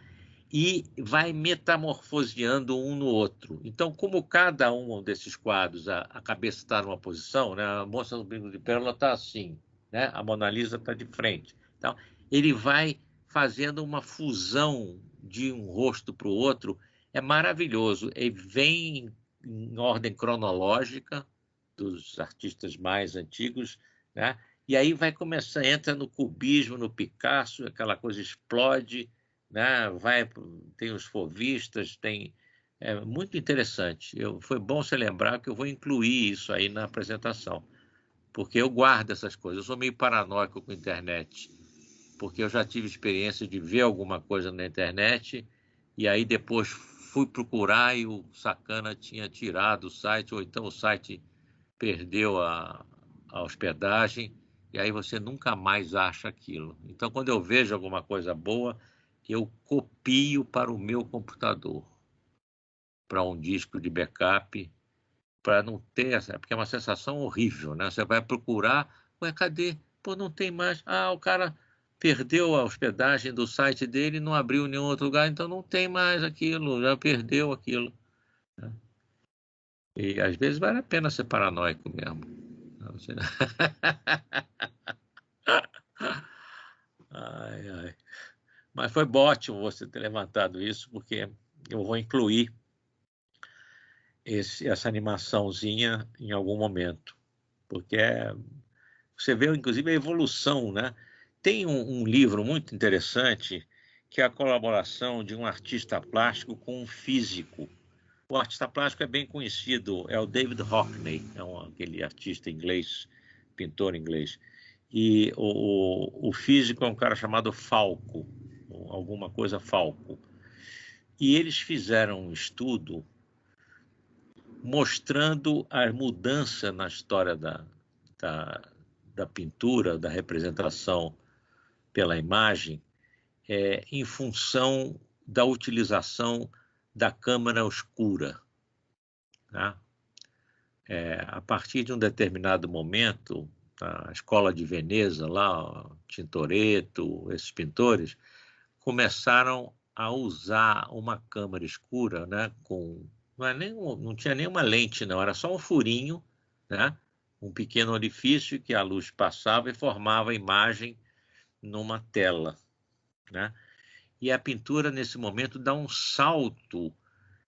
E vai metamorfoseando um no outro. Então, como cada um desses quadros, a cabeça está numa posição, né? A moça do Brinco de Pérola está assim, né? A Mona Lisa está de frente. Então, ele vai fazendo uma fusão de um rosto para o outro. É maravilhoso. Ele vem em ordem cronológica dos artistas mais antigos, né? E aí vai começar, entra no cubismo, no Picasso, aquela coisa explode, né? Tem os fauvistas, é muito interessante. Foi bom você lembrar que eu vou incluir isso aí na apresentação, porque eu guardo essas coisas. Eu sou meio paranoico com a internet, porque eu já tive experiência de ver alguma coisa na internet e aí depois fui procurar e o sacana tinha tirado o site, ou então o site perdeu a hospedagem, e aí você nunca mais acha aquilo. Então, quando eu vejo alguma coisa boa, eu copio para o meu computador, para um disco de backup, para não ter essa... Porque é uma sensação horrível, né? Você vai procurar, ué, cadê? Pô, não tem mais. Ah, o cara perdeu a hospedagem do site dele, não abriu em nenhum outro lugar, então não tem mais aquilo, já perdeu aquilo. E às vezes vale a pena ser paranoico mesmo. Ai, ai. Mas foi ótimo você ter levantado isso, porque eu vou incluir essa animaçãozinha em algum momento. Porque você vê, inclusive, a evolução, né? Tem um livro muito interessante, que é a colaboração de um artista plástico com um físico. O artista plástico é bem conhecido, é o David Hockney, aquele artista inglês, pintor inglês. E o físico é um cara chamado Falco, alguma coisa Falco. E eles fizeram um estudo mostrando a mudança na história da pintura, da representação pela imagem, em função da utilização da câmara escura, né? A partir de um determinado momento, a Escola de Veneza, lá, Tintoretto, esses pintores, começaram a usar uma câmara escura, né, não tinha nenhuma lente, não, era só um furinho, né, um pequeno orifício que a luz passava e formava a imagem numa tela, né? e a pintura, nesse momento, dá um salto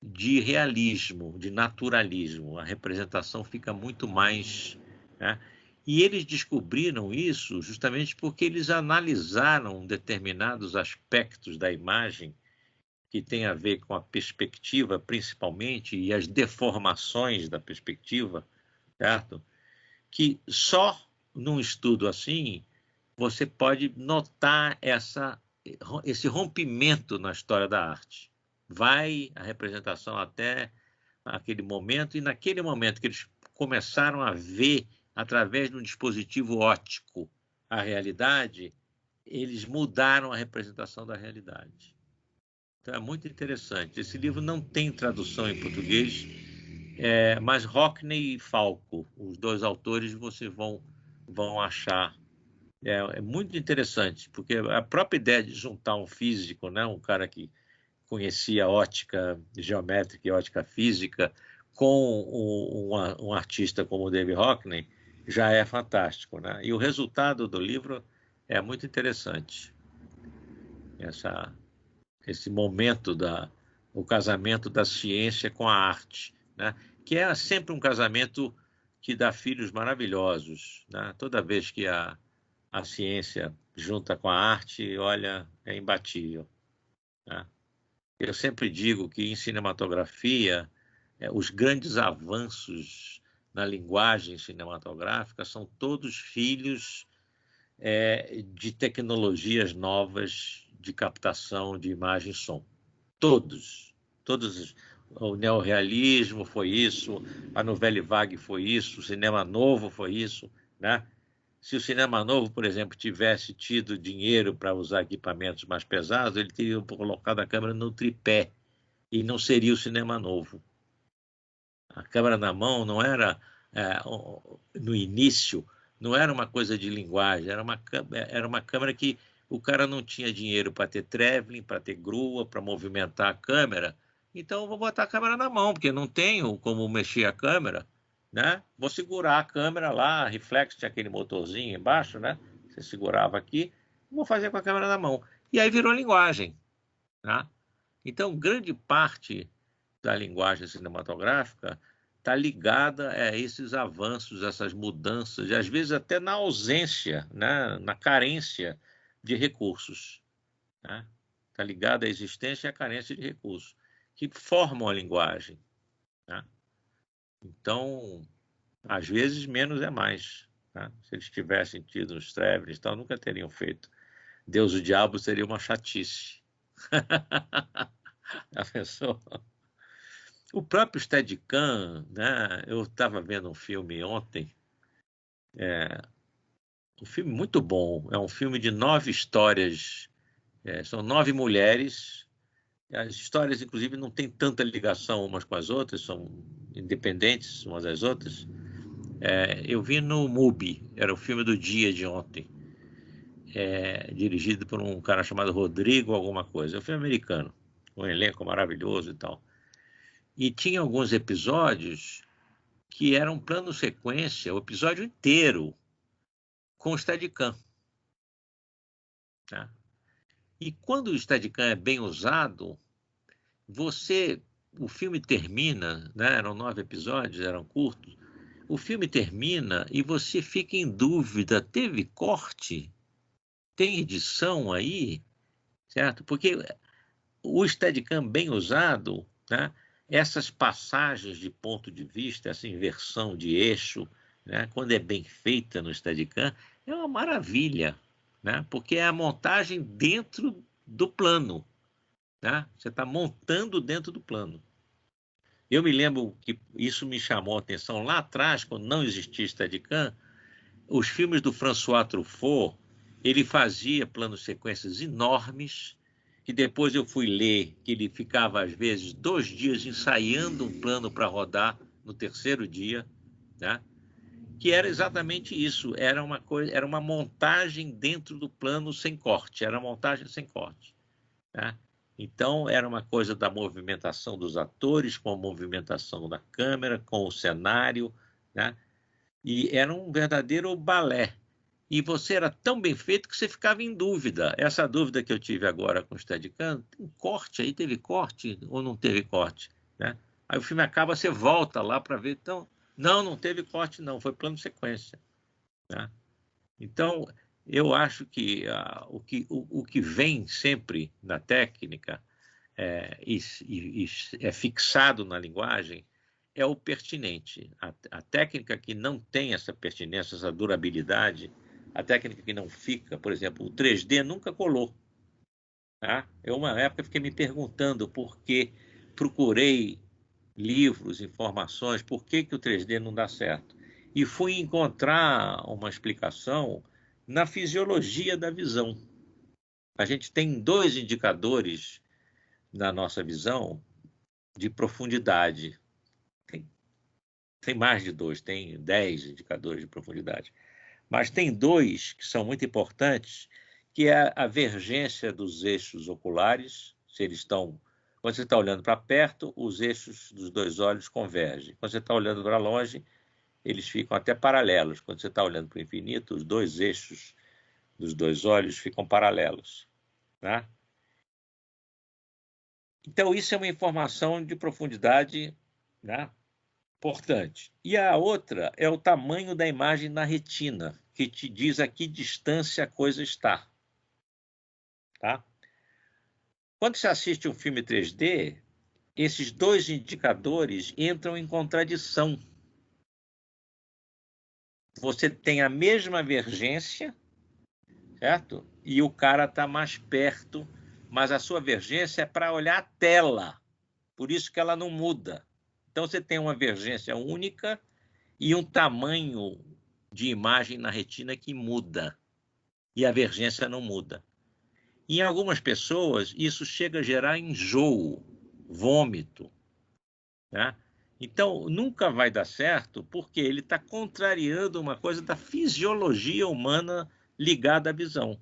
de realismo, de naturalismo. A representação fica muito mais... Né? E eles descobriram isso justamente porque eles analisaram determinados aspectos da imagem que tem a ver com a perspectiva, principalmente, e as deformações da perspectiva, certo? Que só num estudo assim você pode notar esse rompimento na história da arte. Vai a representação até aquele momento, e naquele momento que eles começaram a ver, através de um dispositivo óptico, a realidade, eles mudaram a representação da realidade. Então é muito interessante. Esse livro não tem tradução em português, mas Hockney e Falco, os dois autores, vocês vão achar. É muito interessante, porque a própria ideia de juntar um físico, né, um cara que conhecia ótica geométrica e ótica física, com um artista como o David Hockney, já é fantástico, né? E o resultado do livro é muito interessante. Esse momento o casamento da ciência com a arte, né? Que é sempre um casamento que dá filhos maravilhosos, né? Toda vez que a ciência junta com a arte, olha, é imbatível, né? Eu sempre digo que em cinematografia, os grandes avanços na linguagem cinematográfica são todos filhos de tecnologias novas de captação de imagem e som. Todos. O neorrealismo foi isso, a Nouvelle Vague foi isso, o cinema novo foi isso, né? Se o cinema novo, por exemplo, tivesse tido dinheiro para usar equipamentos mais pesados, ele teria colocado a câmera no tripé e não seria o cinema novo. A câmera na mão não era, no início, não era uma coisa de linguagem, era uma câmera que o cara não tinha dinheiro para ter traveling, para ter grua, para movimentar a câmera. Então, eu vou botar a câmera na mão, porque não tenho como mexer a câmera. Né? Vou segurar a câmera lá, a reflex tinha aquele motorzinho embaixo, né? Você segurava aqui, vou fazer com a câmera na mão. E aí virou linguagem. Né? Então, grande parte da linguagem cinematográfica está ligada a esses avanços, essas mudanças, e às vezes até na ausência, né? Na carência de recursos. Né? Está ligada à existência e à carência de recursos, que formam a linguagem. Né? Então, às vezes, menos é mais. Tá? Se eles tivessem tido os travelings, então, nunca teriam feito. Deus e o Diabo seria uma chatice. A pessoa... O próprio Steadicam, né? Eu estava vendo um filme ontem, um filme muito bom. É um filme de 9 histórias, são 9 mulheres. As histórias, inclusive, não têm tanta ligação umas com as outras, são independentes umas das outras. Eu vi no MUBI, era o filme do dia de ontem, dirigido por um cara chamado Rodrigo alguma coisa. É um filme americano, um elenco maravilhoso e tal. E tinha alguns episódios que eram plano sequência, o episódio inteiro, com o Steadicam. Tá? E quando o Steadicam é bem usado, o filme termina, né? Eram 9 episódios, eram curtos. O filme termina e você fica em dúvida, teve corte? Tem edição aí? Certo? Porque o Steadicam bem usado, né? Essas passagens de ponto de vista, essa inversão de eixo, né? Quando é bem feita no Steadicam, é uma maravilha, né? Porque é a montagem dentro do plano. Né? Você está montando dentro do plano. Eu me lembro que isso me chamou a atenção lá atrás, quando não existia Steadicam, os filmes do François Truffaut, ele fazia planos sequências enormes, que depois eu fui ler que ele ficava, às vezes, 2 dias ensaiando um plano para rodar no 3º dia, né? Que era exatamente isso, era uma montagem dentro do plano sem corte, era montagem sem corte. Né? Então, era uma coisa da movimentação dos atores, com a movimentação da câmera, com o cenário, né? E era um verdadeiro balé. e você era tão bem feito que você ficava em dúvida. Essa dúvida que eu tive agora com o Steadicam, tem corte aí, teve corte ou não teve corte, né? Aí o filme acaba, você volta lá para ver, então, não teve corte não, foi plano sequência, né? Então, eu acho que o que vem sempre na técnica e é fixado na linguagem é o pertinente. A técnica que não tem essa pertinência, essa durabilidade, a técnica que não fica, por exemplo, o 3D nunca colou. Tá? Eu, uma época, fiquei me perguntando por que procurei livros, informações, por que o 3D não dá certo. E fui encontrar uma explicação na fisiologia da visão. A gente tem 2 indicadores na nossa visão de profundidade. Tem mais de 2, tem 10 indicadores de profundidade. Mas tem 2 que são muito importantes, que é a vergência dos eixos oculares, se eles estão... Quando você está olhando para perto, os eixos dos 2 olhos convergem. Quando você está olhando para longe, eles ficam até paralelos. Quando você está olhando para o infinito, os 2 eixos dos 2 olhos ficam paralelos, né? Então, isso é uma informação de profundidade, né, importante. E a outra é o tamanho da imagem na retina, que te diz a que distância a coisa está. Tá? Quando você assiste um filme 3D, esses 2 indicadores entram em contradição. Você tem a mesma vergência, certo? E o cara está mais perto, mas a sua vergência é para olhar a tela. Por isso que ela não muda. Então, você tem uma vergência única e um tamanho de imagem na retina que muda. E a vergência não muda. Em algumas pessoas, isso chega a gerar enjoo, vômito, né? Então, nunca vai dar certo porque ele está contrariando uma coisa da fisiologia humana ligada à visão.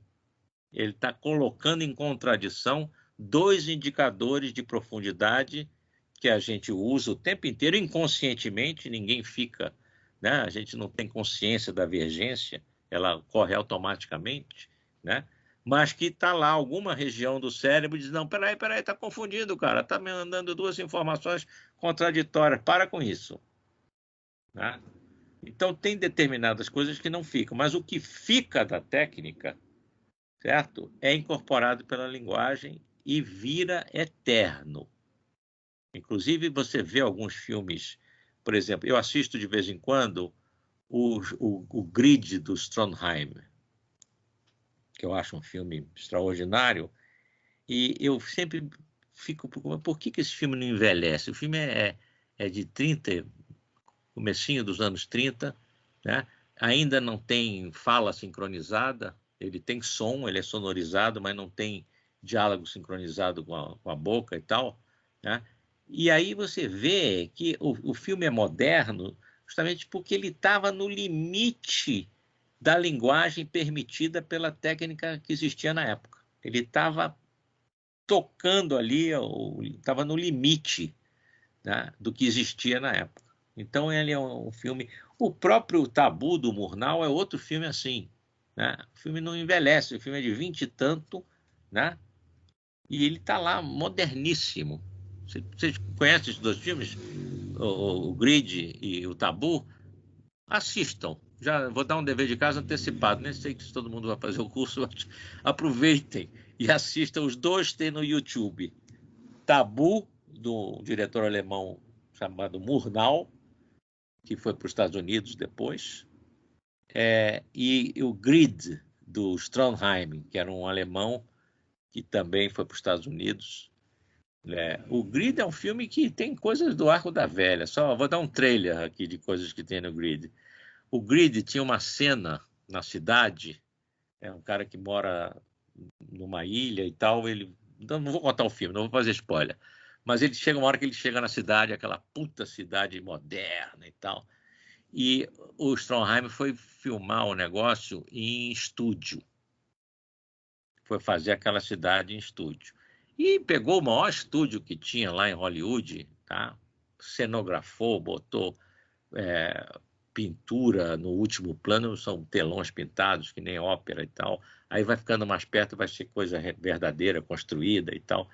Ele está colocando em contradição 2 indicadores de profundidade que a gente usa o tempo inteiro inconscientemente, ninguém fica, né? A gente não tem consciência da vergência, ela ocorre automaticamente, né? Mas que está lá alguma região do cérebro diz, não, peraí, está confundindo, cara, está me mandando 2 informações contraditórias, para com isso, né? Então, tem determinadas coisas que não ficam, mas o que fica da técnica, certo? É incorporado pela linguagem e vira eterno. Inclusive, você vê alguns filmes, por exemplo, eu assisto de vez em quando o Grid do Trondheim, que eu acho um filme extraordinário, e eu sempre fico preocupado, por que esse filme não envelhece? O filme é de 30, comecinho dos anos 30, né? Ainda não tem fala sincronizada, ele tem som, ele é sonorizado, mas não tem diálogo sincronizado com a boca e tal, né? E aí você vê que o filme é moderno justamente porque ele estava no limite da linguagem permitida pela técnica que existia na época. Ele estava tocando ali, estava no limite, né, do que existia na época. Então ele é um filme... O próprio Tabu do Murnau é outro filme assim, né? O filme não envelhece, o filme é de 20 e tanto, né? E ele está lá moderníssimo. Vocês conhecem esses 2 filmes? O Grid e o Tabu? Assistam. Já vou dar um dever de casa antecipado. Nem sei se todo mundo vai fazer o curso, mas aproveitem e assistam. Os 2 tem no YouTube. Tabu, do diretor alemão chamado Murnau, que foi para os Estados Unidos depois, e o Grid, do Trondheim, que era um alemão que também foi para os Estados Unidos. O Grid é um filme que tem coisas do Arco da Velha. Só vou dar um trailer aqui de coisas que tem no Grid. O Grid tinha uma cena na cidade, um cara que mora numa ilha e tal, ele... Não vou contar o filme, não vou fazer spoiler, mas ele chega uma hora que ele chega na cidade, aquela puta cidade moderna e tal, e o Trondheim foi filmar o negócio em estúdio. Foi fazer aquela cidade em estúdio. E pegou o maior estúdio que tinha lá em Hollywood, tá? Cenografou, botou pintura no último plano, são telões pintados, que nem ópera e tal. Aí vai ficando mais perto, vai ser coisa verdadeira, construída e tal.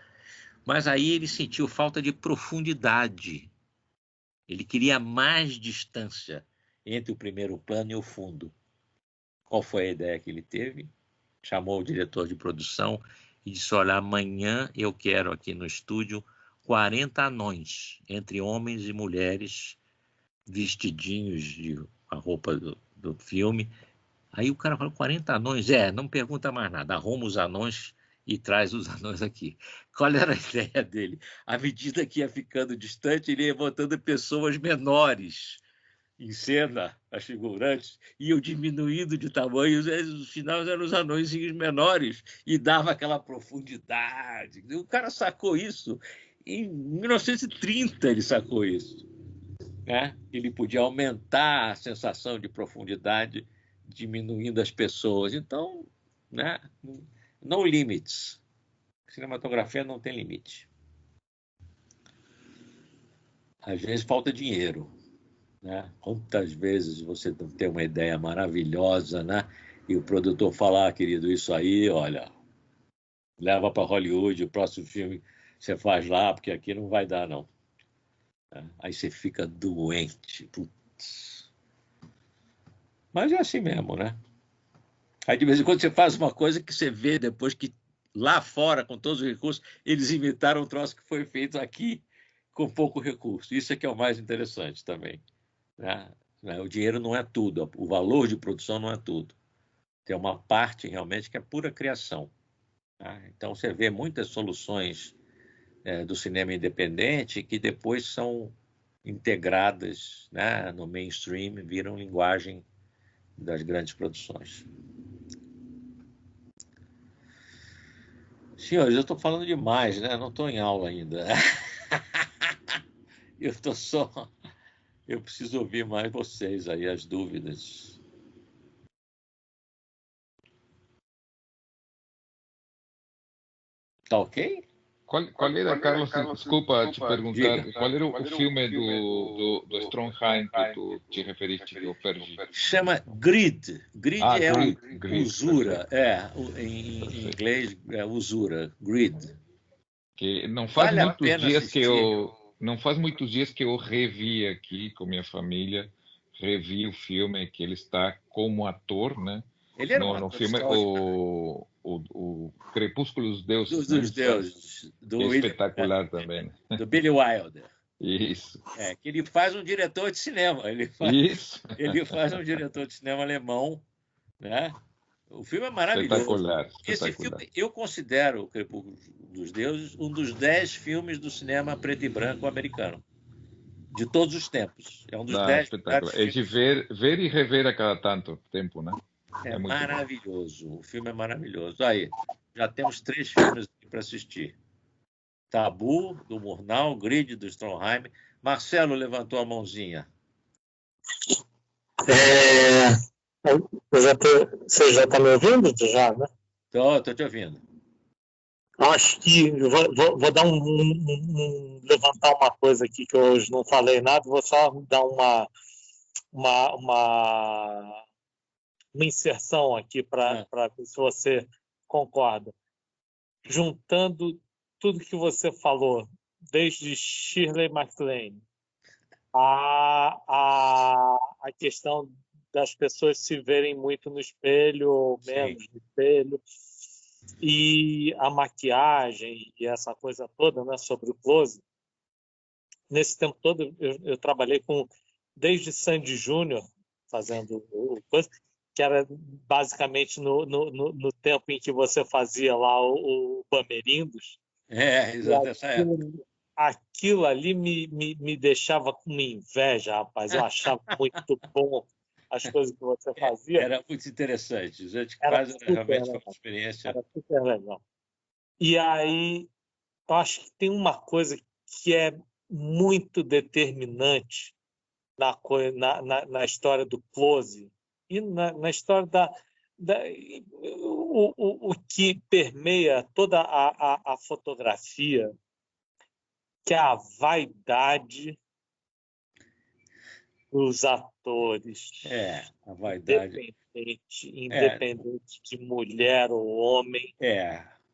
Mas aí ele sentiu falta de profundidade. Ele queria mais distância entre o primeiro plano e o fundo. Qual foi a ideia que ele teve? Chamou o diretor de produção e disse: olha, amanhã eu quero aqui no estúdio 40 anões, entre homens e mulheres, vestidinhos de a roupa do filme. Aí o cara falou: 40 anões? Não pergunta mais nada, arruma os anões e traz os anões aqui. Qual era a ideia dele? À medida que ia ficando distante, ele ia botando pessoas menores em cena, as figurantes, iam diminuindo de tamanho, no final eram os anõezinhos menores, e dava aquela profundidade. O cara sacou isso. Em 1930 ele sacou isso. Né? Ele podia aumentar a sensação de profundidade diminuindo as pessoas. Então, né? No limits. Cinematografia não tem limite. Às vezes falta dinheiro. Né? Quantas vezes você tem uma ideia maravilhosa, né? E o produtor fala: ah, querido, isso aí, olha, leva para Hollywood, o próximo filme você faz lá, porque aqui não vai dar, não. Aí você fica doente. Putz. Mas é assim mesmo, né? Aí de vez em quando você faz uma coisa que você vê depois que lá fora, com todos os recursos, eles imitaram um troço que foi feito aqui com pouco recurso. Isso é que é o mais interessante também. Né? O dinheiro não é tudo, o valor de produção não é tudo. Tem uma parte realmente que é pura criação. Tá? Então você vê muitas soluções do cinema independente que depois são integradas, né, no mainstream, viram linguagem das grandes produções. Senhores, eu estou falando demais, né? Não estou em aula ainda. Eu preciso ouvir mais vocês aí, as dúvidas. Tá ok? Qual era, Carlos, desculpa te perguntar, qual era o filme do Stromheim que tu te referiste, que eu perdi? Chama Grid. Grid é Grid, usura. Em inglês é usura. Grid. Que não faz Vale a muitos pena dias assistir. não faz muitos dias que eu revi aqui com minha família, revi o filme que ele está como ator, né? Ele era um no ator filme o Crepúsculo dos Deuses. Dos Deuses. Que é espetacular também. Do Billy Wilder. Isso. Que ele faz um diretor de cinema. Isso. Ele faz um diretor de cinema alemão, né? O filme é maravilhoso. Espetacular. Esse filme, eu considero o Crepúsculo dos Deuses um dos 10 filmes do cinema preto e branco americano. De todos os tempos. É um dos 10. Espetacular. É de ver e rever a cada tanto tempo, né? É maravilhoso. Bom. O filme é maravilhoso. Aí, já temos 3 filmes para assistir. Tabu, do Murnau, Grid, do Stromheim. Marcelo levantou a mãozinha. Você já está me ouvindo? Já, né? Estou te ouvindo. Acho que vou dar levantar uma coisa aqui que eu hoje não falei nada, vou só dar uma inserção aqui para ver se você concorda. Juntando tudo que você falou, desde Shirley MacLaine, a questão das pessoas se verem muito no espelho ou menos no espelho, e a maquiagem e essa coisa toda, né, sobre o close. Nesse tempo todo eu trabalhei desde Sandy Júnior fazendo o close, que era basicamente no tempo em que você fazia lá o Bamerindos. Exato, essa época. Aquilo ali me deixava com inveja, rapaz. Eu achava muito bom as coisas que você fazia. Era muito interessante. Gente, quase realmente foi uma experiência. Era super legal. E aí, eu acho que tem uma coisa que é muito determinante na história do close e na história o que permeia toda a fotografia, que é a vaidade Os atores, a vaidade. Independente de mulher ou homem.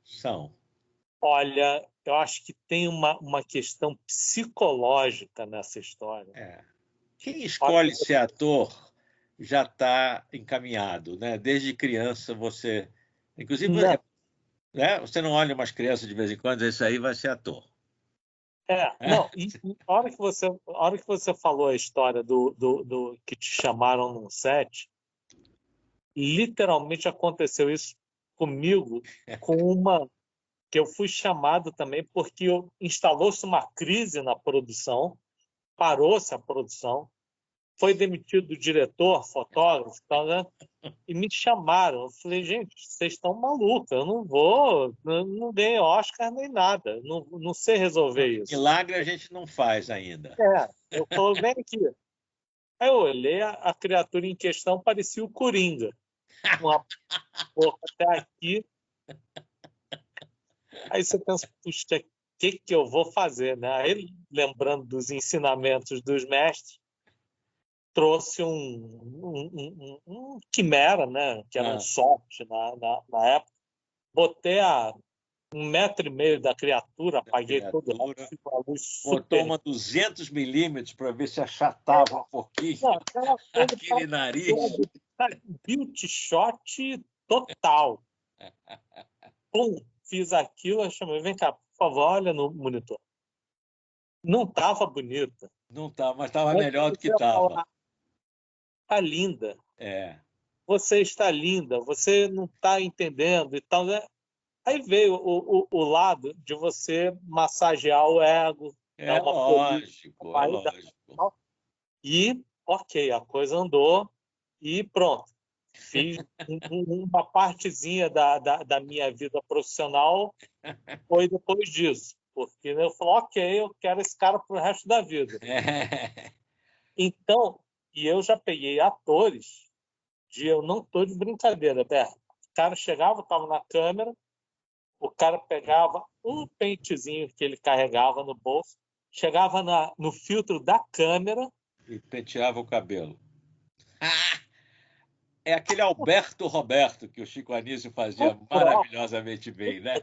São. Olha, eu acho que tem uma questão psicológica nessa história. Quem escolhe ser ator já está encaminhado, né? Desde criança você... Inclusive, né? Você não olha umas crianças de vez em quando, esse aí vai ser ator. Não, e a hora que você falou a história do que te chamaram num set, literalmente aconteceu isso comigo, que eu fui chamado também porque instalou-se uma crise na produção, parou-se a produção, foi demitido o diretor, fotógrafo, né? E me chamaram. Eu falei, gente, vocês estão malucos, eu não ganhei Oscar nem nada, não sei resolver isso. Milagre a gente não faz ainda. Eu falei, vem aqui. Aí eu olhei, a criatura em questão parecia o Coringa. Uma boca até aqui. Aí você pensa, puxa, o que eu vou fazer, né? Aí, lembrando dos ensinamentos dos mestres, trouxe um quimera, né? Que era um soft na época. Botei a 1,5 metro da criatura, apaguei tudo, a luz super... Botou uma 200 milímetros para ver se achatava um pouquinho aquele nariz. Beauty shot total. Pum, fiz aquilo, eu chamei, vem cá, por favor, olha no monitor. Não estava bonita. Não estava, mas estava melhor do que estava. Está linda. Você está linda, você não está entendendo e tal, né? Aí veio o lado de você massagear o ego. Lógico. E, ok, a coisa andou e pronto. Fiz uma partezinha da minha vida profissional foi depois disso. Porque eu falei, ok, eu quero esse cara pro resto da vida. Então, e eu já peguei atores eu não estou de brincadeira, Berto. O cara chegava, estava na câmera, o cara pegava um pentezinho que ele carregava no bolso, chegava no filtro da câmera e penteava o cabelo. É aquele Alberto Roberto que o Chico Anísio fazia maravilhosamente bem, né?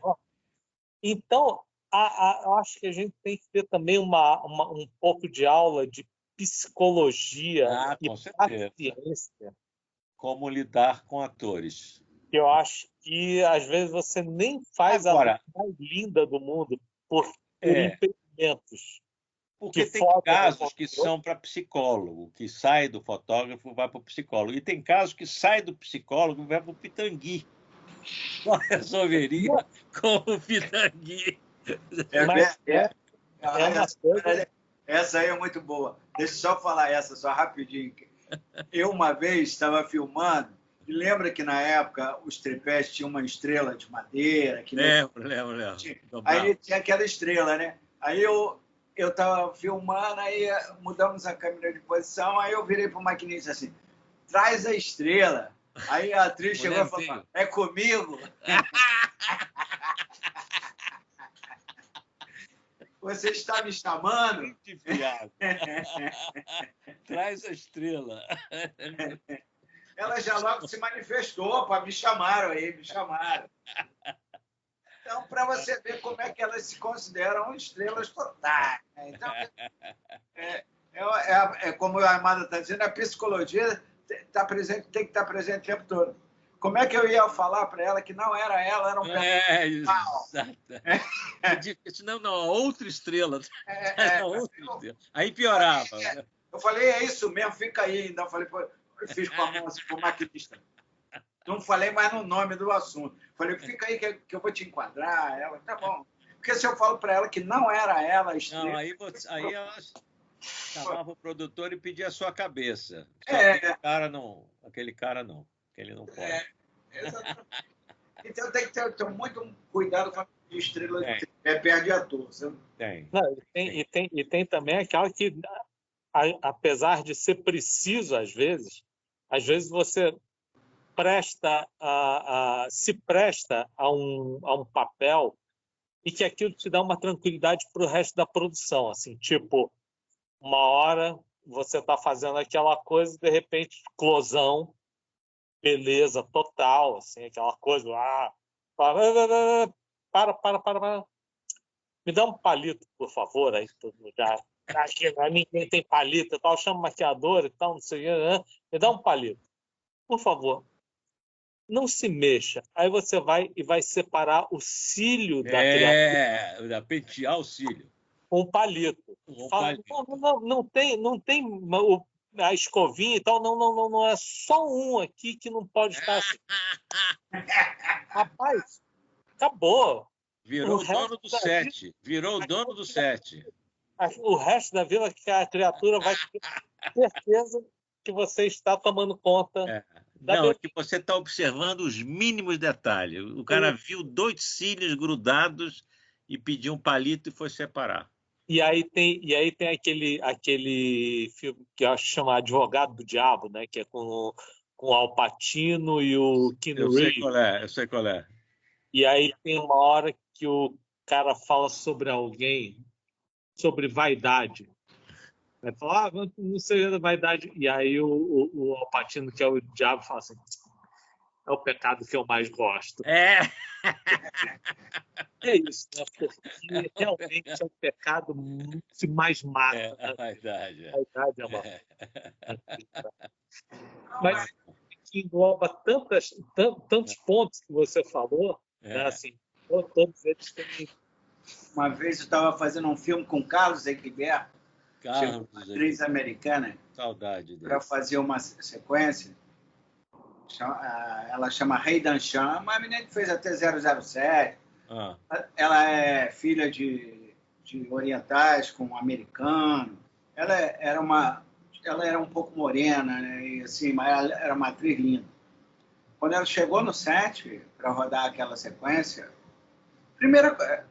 Então, eu acho que a gente tem que ter também um pouco de aula de psicologia e paciência. Como lidar com atores. Eu acho que, às vezes, você nem faz a coisa mais linda do mundo por impedimentos. Porque tem casos que são para psicólogo, que sai do fotógrafo vai para o psicólogo. E tem casos que sai do psicólogo e vai para o pitangui. Só resolveria com o pitangui. Essa aí é muito boa. Deixa eu só falar essa, só rapidinho. Eu, uma vez, estava filmando, e lembra que, na época, os tripés tinham uma estrela de madeira? Lembro. Aí tinha aquela estrela, né? Aí eu estava filmando, aí mudamos a câmera de posição, aí eu virei para o maquinista assim, traz a estrela. Aí a atriz chegou e falou, é comigo? Você está me chamando? Traz a estrela. Ela já logo se manifestou, me chamaram. Então, para você ver como é que elas se consideram estrelas totais. Então, como a Amada está dizendo, a psicologia tem que estar presente o tempo todo. Como é que eu ia falar para ela que não era ela, era um exato. Não, outra estrela. Outra estrela. Aí piorava. Eu falei, é isso mesmo, fica aí. Então, eu fiz com a mão assim, com o maquinista. Não falei mais no nome do assunto. Falei, fica aí que eu vou te enquadrar. Ela, tá bom. Porque se eu falo para ela que não era ela a estrela... Não, aí ela chamava o produtor e pedia a sua cabeça. Aquele cara não. Que ele não pode. Então tem que ter muito cuidado com a estrela perde ator. Tem. Não, e tem também aquela que, apesar de ser preciso às vezes você se presta a um papel e que aquilo te dá uma tranquilidade para o resto da produção. Assim, tipo, uma hora você está fazendo aquela coisa, de repente, explosão, beleza total, assim, aquela coisa, para. Me dá um palito, por favor, aí todo lugar. Aqui, ninguém tem palito e tal, chama maquiador e tal, não sei o que. Me dá um palito. Por favor, não se mexa. Aí você vai separar o cílio da criatura. Pentear o cílio. Com um palito. Fala, não tem a escovinha e tal, não, é só um aqui que não pode estar assim. Rapaz, acabou. Virou o dono do set. Virou o dono do set. O resto da vida que a criatura vai ter certeza que você está tomando conta. Não, que você está observando os mínimos detalhes. O cara viu 2 cílios grudados e pediu um palito e foi separar. E aí tem aquele filme que eu acho que chama Advogado do Diabo, né? Que é com o Al Pacino e o Keanu Reeves. Eu sei qual é. E aí tem uma hora que o cara fala sobre alguém, sobre vaidade. Vai falar, não sei da vaidade. E aí o Al Pacino, que é o diabo, fala assim, é o pecado que eu mais gosto. É isso, né? Porque realmente é um pecado que mais mata. A vaidade. A vaidade é uma... Mas que engloba tantos pontos que você falou, né? Assim, todos eles têm... Uma vez eu estava fazendo um filme com Carlos Egberto, uma atriz americana, saudade para fazer uma sequência. Ela chama Rei Danchan, uma menina que fez até 007. Ela é filha de orientais com um americano. Ela era um pouco morena, né? E assim, mas ela era uma atriz linda. Quando ela chegou no set para rodar aquela sequência,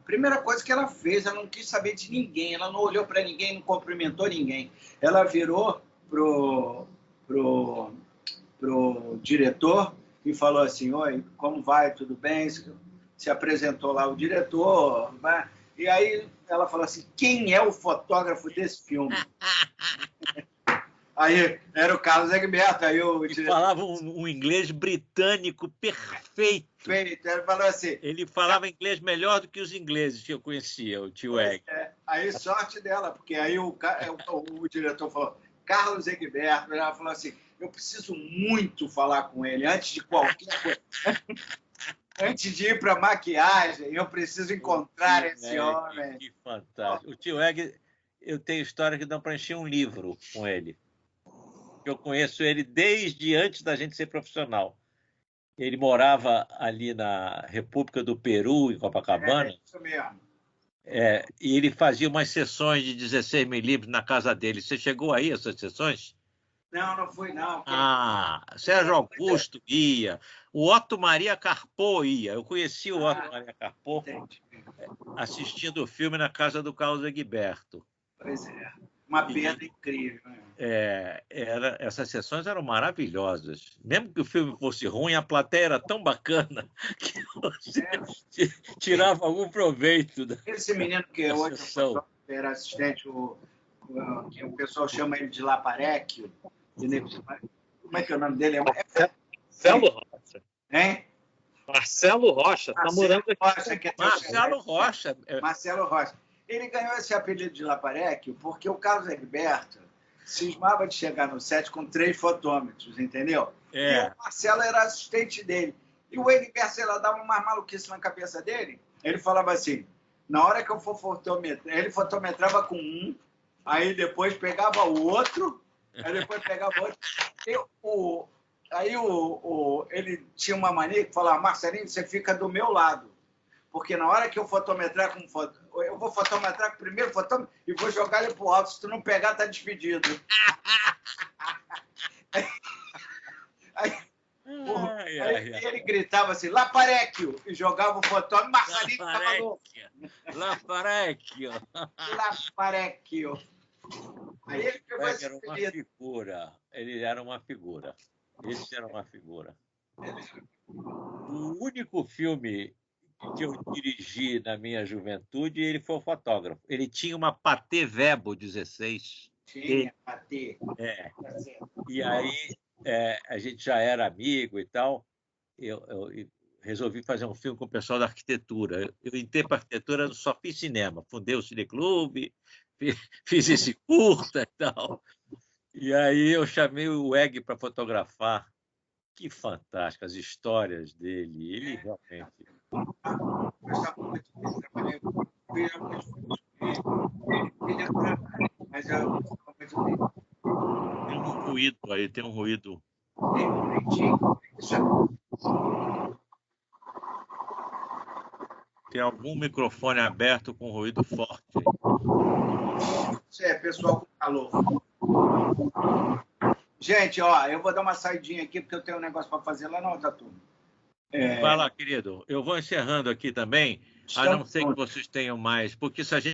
primeira coisa que ela fez, ela não quis saber de ninguém, ela não olhou para ninguém, não cumprimentou ninguém. Ela virou pro diretor e falou assim, oi, como vai, tudo bem? Se apresentou lá o diretor, né? E aí ela falou assim, quem é o fotógrafo desse filme? Aí era o Carlos Egberto. Aí ele falava um inglês britânico perfeito. Ele falou assim. Ele falava inglês melhor do que os ingleses que eu conhecia, o tio Egg. Aí sorte dela, porque aí o diretor falou, Carlos Egberto. Ela falou assim, eu preciso muito falar com ele antes de qualquer coisa. Antes de ir para maquiagem, eu preciso encontrar esse homem. Que fantástico. O tio Egg, eu tenho história que dá para encher um livro com ele. Eu conheço ele desde antes da gente ser profissional. Ele morava ali na República do Peru, em Copacabana. Isso mesmo. E ele fazia umas sessões de 16 milímetros na casa dele. Você chegou aí, essas sessões? Não fui, não. Sérgio Augusto ia. O Otto Maria Carpo ia. Eu conheci o Otto Maria Carpo assistindo o filme na casa do Carlos Egberto. Pois é. Uma perda incrível. Essas sessões eram maravilhosas. Mesmo que o filme fosse ruim, a plateia era tão bacana que você tirava algum proveito. Esse menino que hoje era assistente, que o pessoal chama ele de Laparecchio. Como é que é o nome dele? Marcelo Rocha. Hein? Marcelo Rocha. Tá morando aqui. Marcelo Rocha. Ele ganhou esse apelido de Laparecchio porque o Carlos Egberto cismava de chegar no set com 3 fotômetros, entendeu? E o Marcelo era assistente dele. E o Egberto, ela dava uma maluquice na cabeça dele. Ele falava assim, na hora que eu for fotometrar, ele fotometrava com um, aí depois pegava o outro, aí depois pegava outro. Ele tinha uma mania que falava, Marcelinho, você fica do meu lado. Porque na hora que eu fotometrar eu vou fotometrar com o primeiro fotômetro e vou jogar ele pro alto. Se tu não pegar, tá despedido. Aí ele gritava assim, Laparecchio, e jogava o fotômetro, Marcelinho tava louco. Laparecchio. Aí ele pegou esse era uma figura. Ele era uma figura. Esse era uma figura. O único filme que eu dirigi na minha juventude, ele foi o fotógrafo. Ele tinha uma Pathé Vebo 16. Tinha, bater. E aí a gente já era amigo e tal. Eu resolvi fazer um filme com o pessoal da arquitetura. Eu entrei para a arquitetura, só fiz cinema. Fundei o Cineclube, fiz esse curta e tal. E aí eu chamei o Egg para fotografar. Que fantástico, as histórias dele. Ele realmente... Mas eu tem um ruído aí, tem um ruído. Tem algum microfone aberto com ruído forte. Isso é, pessoal com calor. Gente, ó, eu vou dar uma saidinha aqui, porque eu tenho um negócio para fazer lá na outra turma. Vai lá, querido. Eu vou encerrando aqui também, a não ser que vocês tenham mais, porque se a gente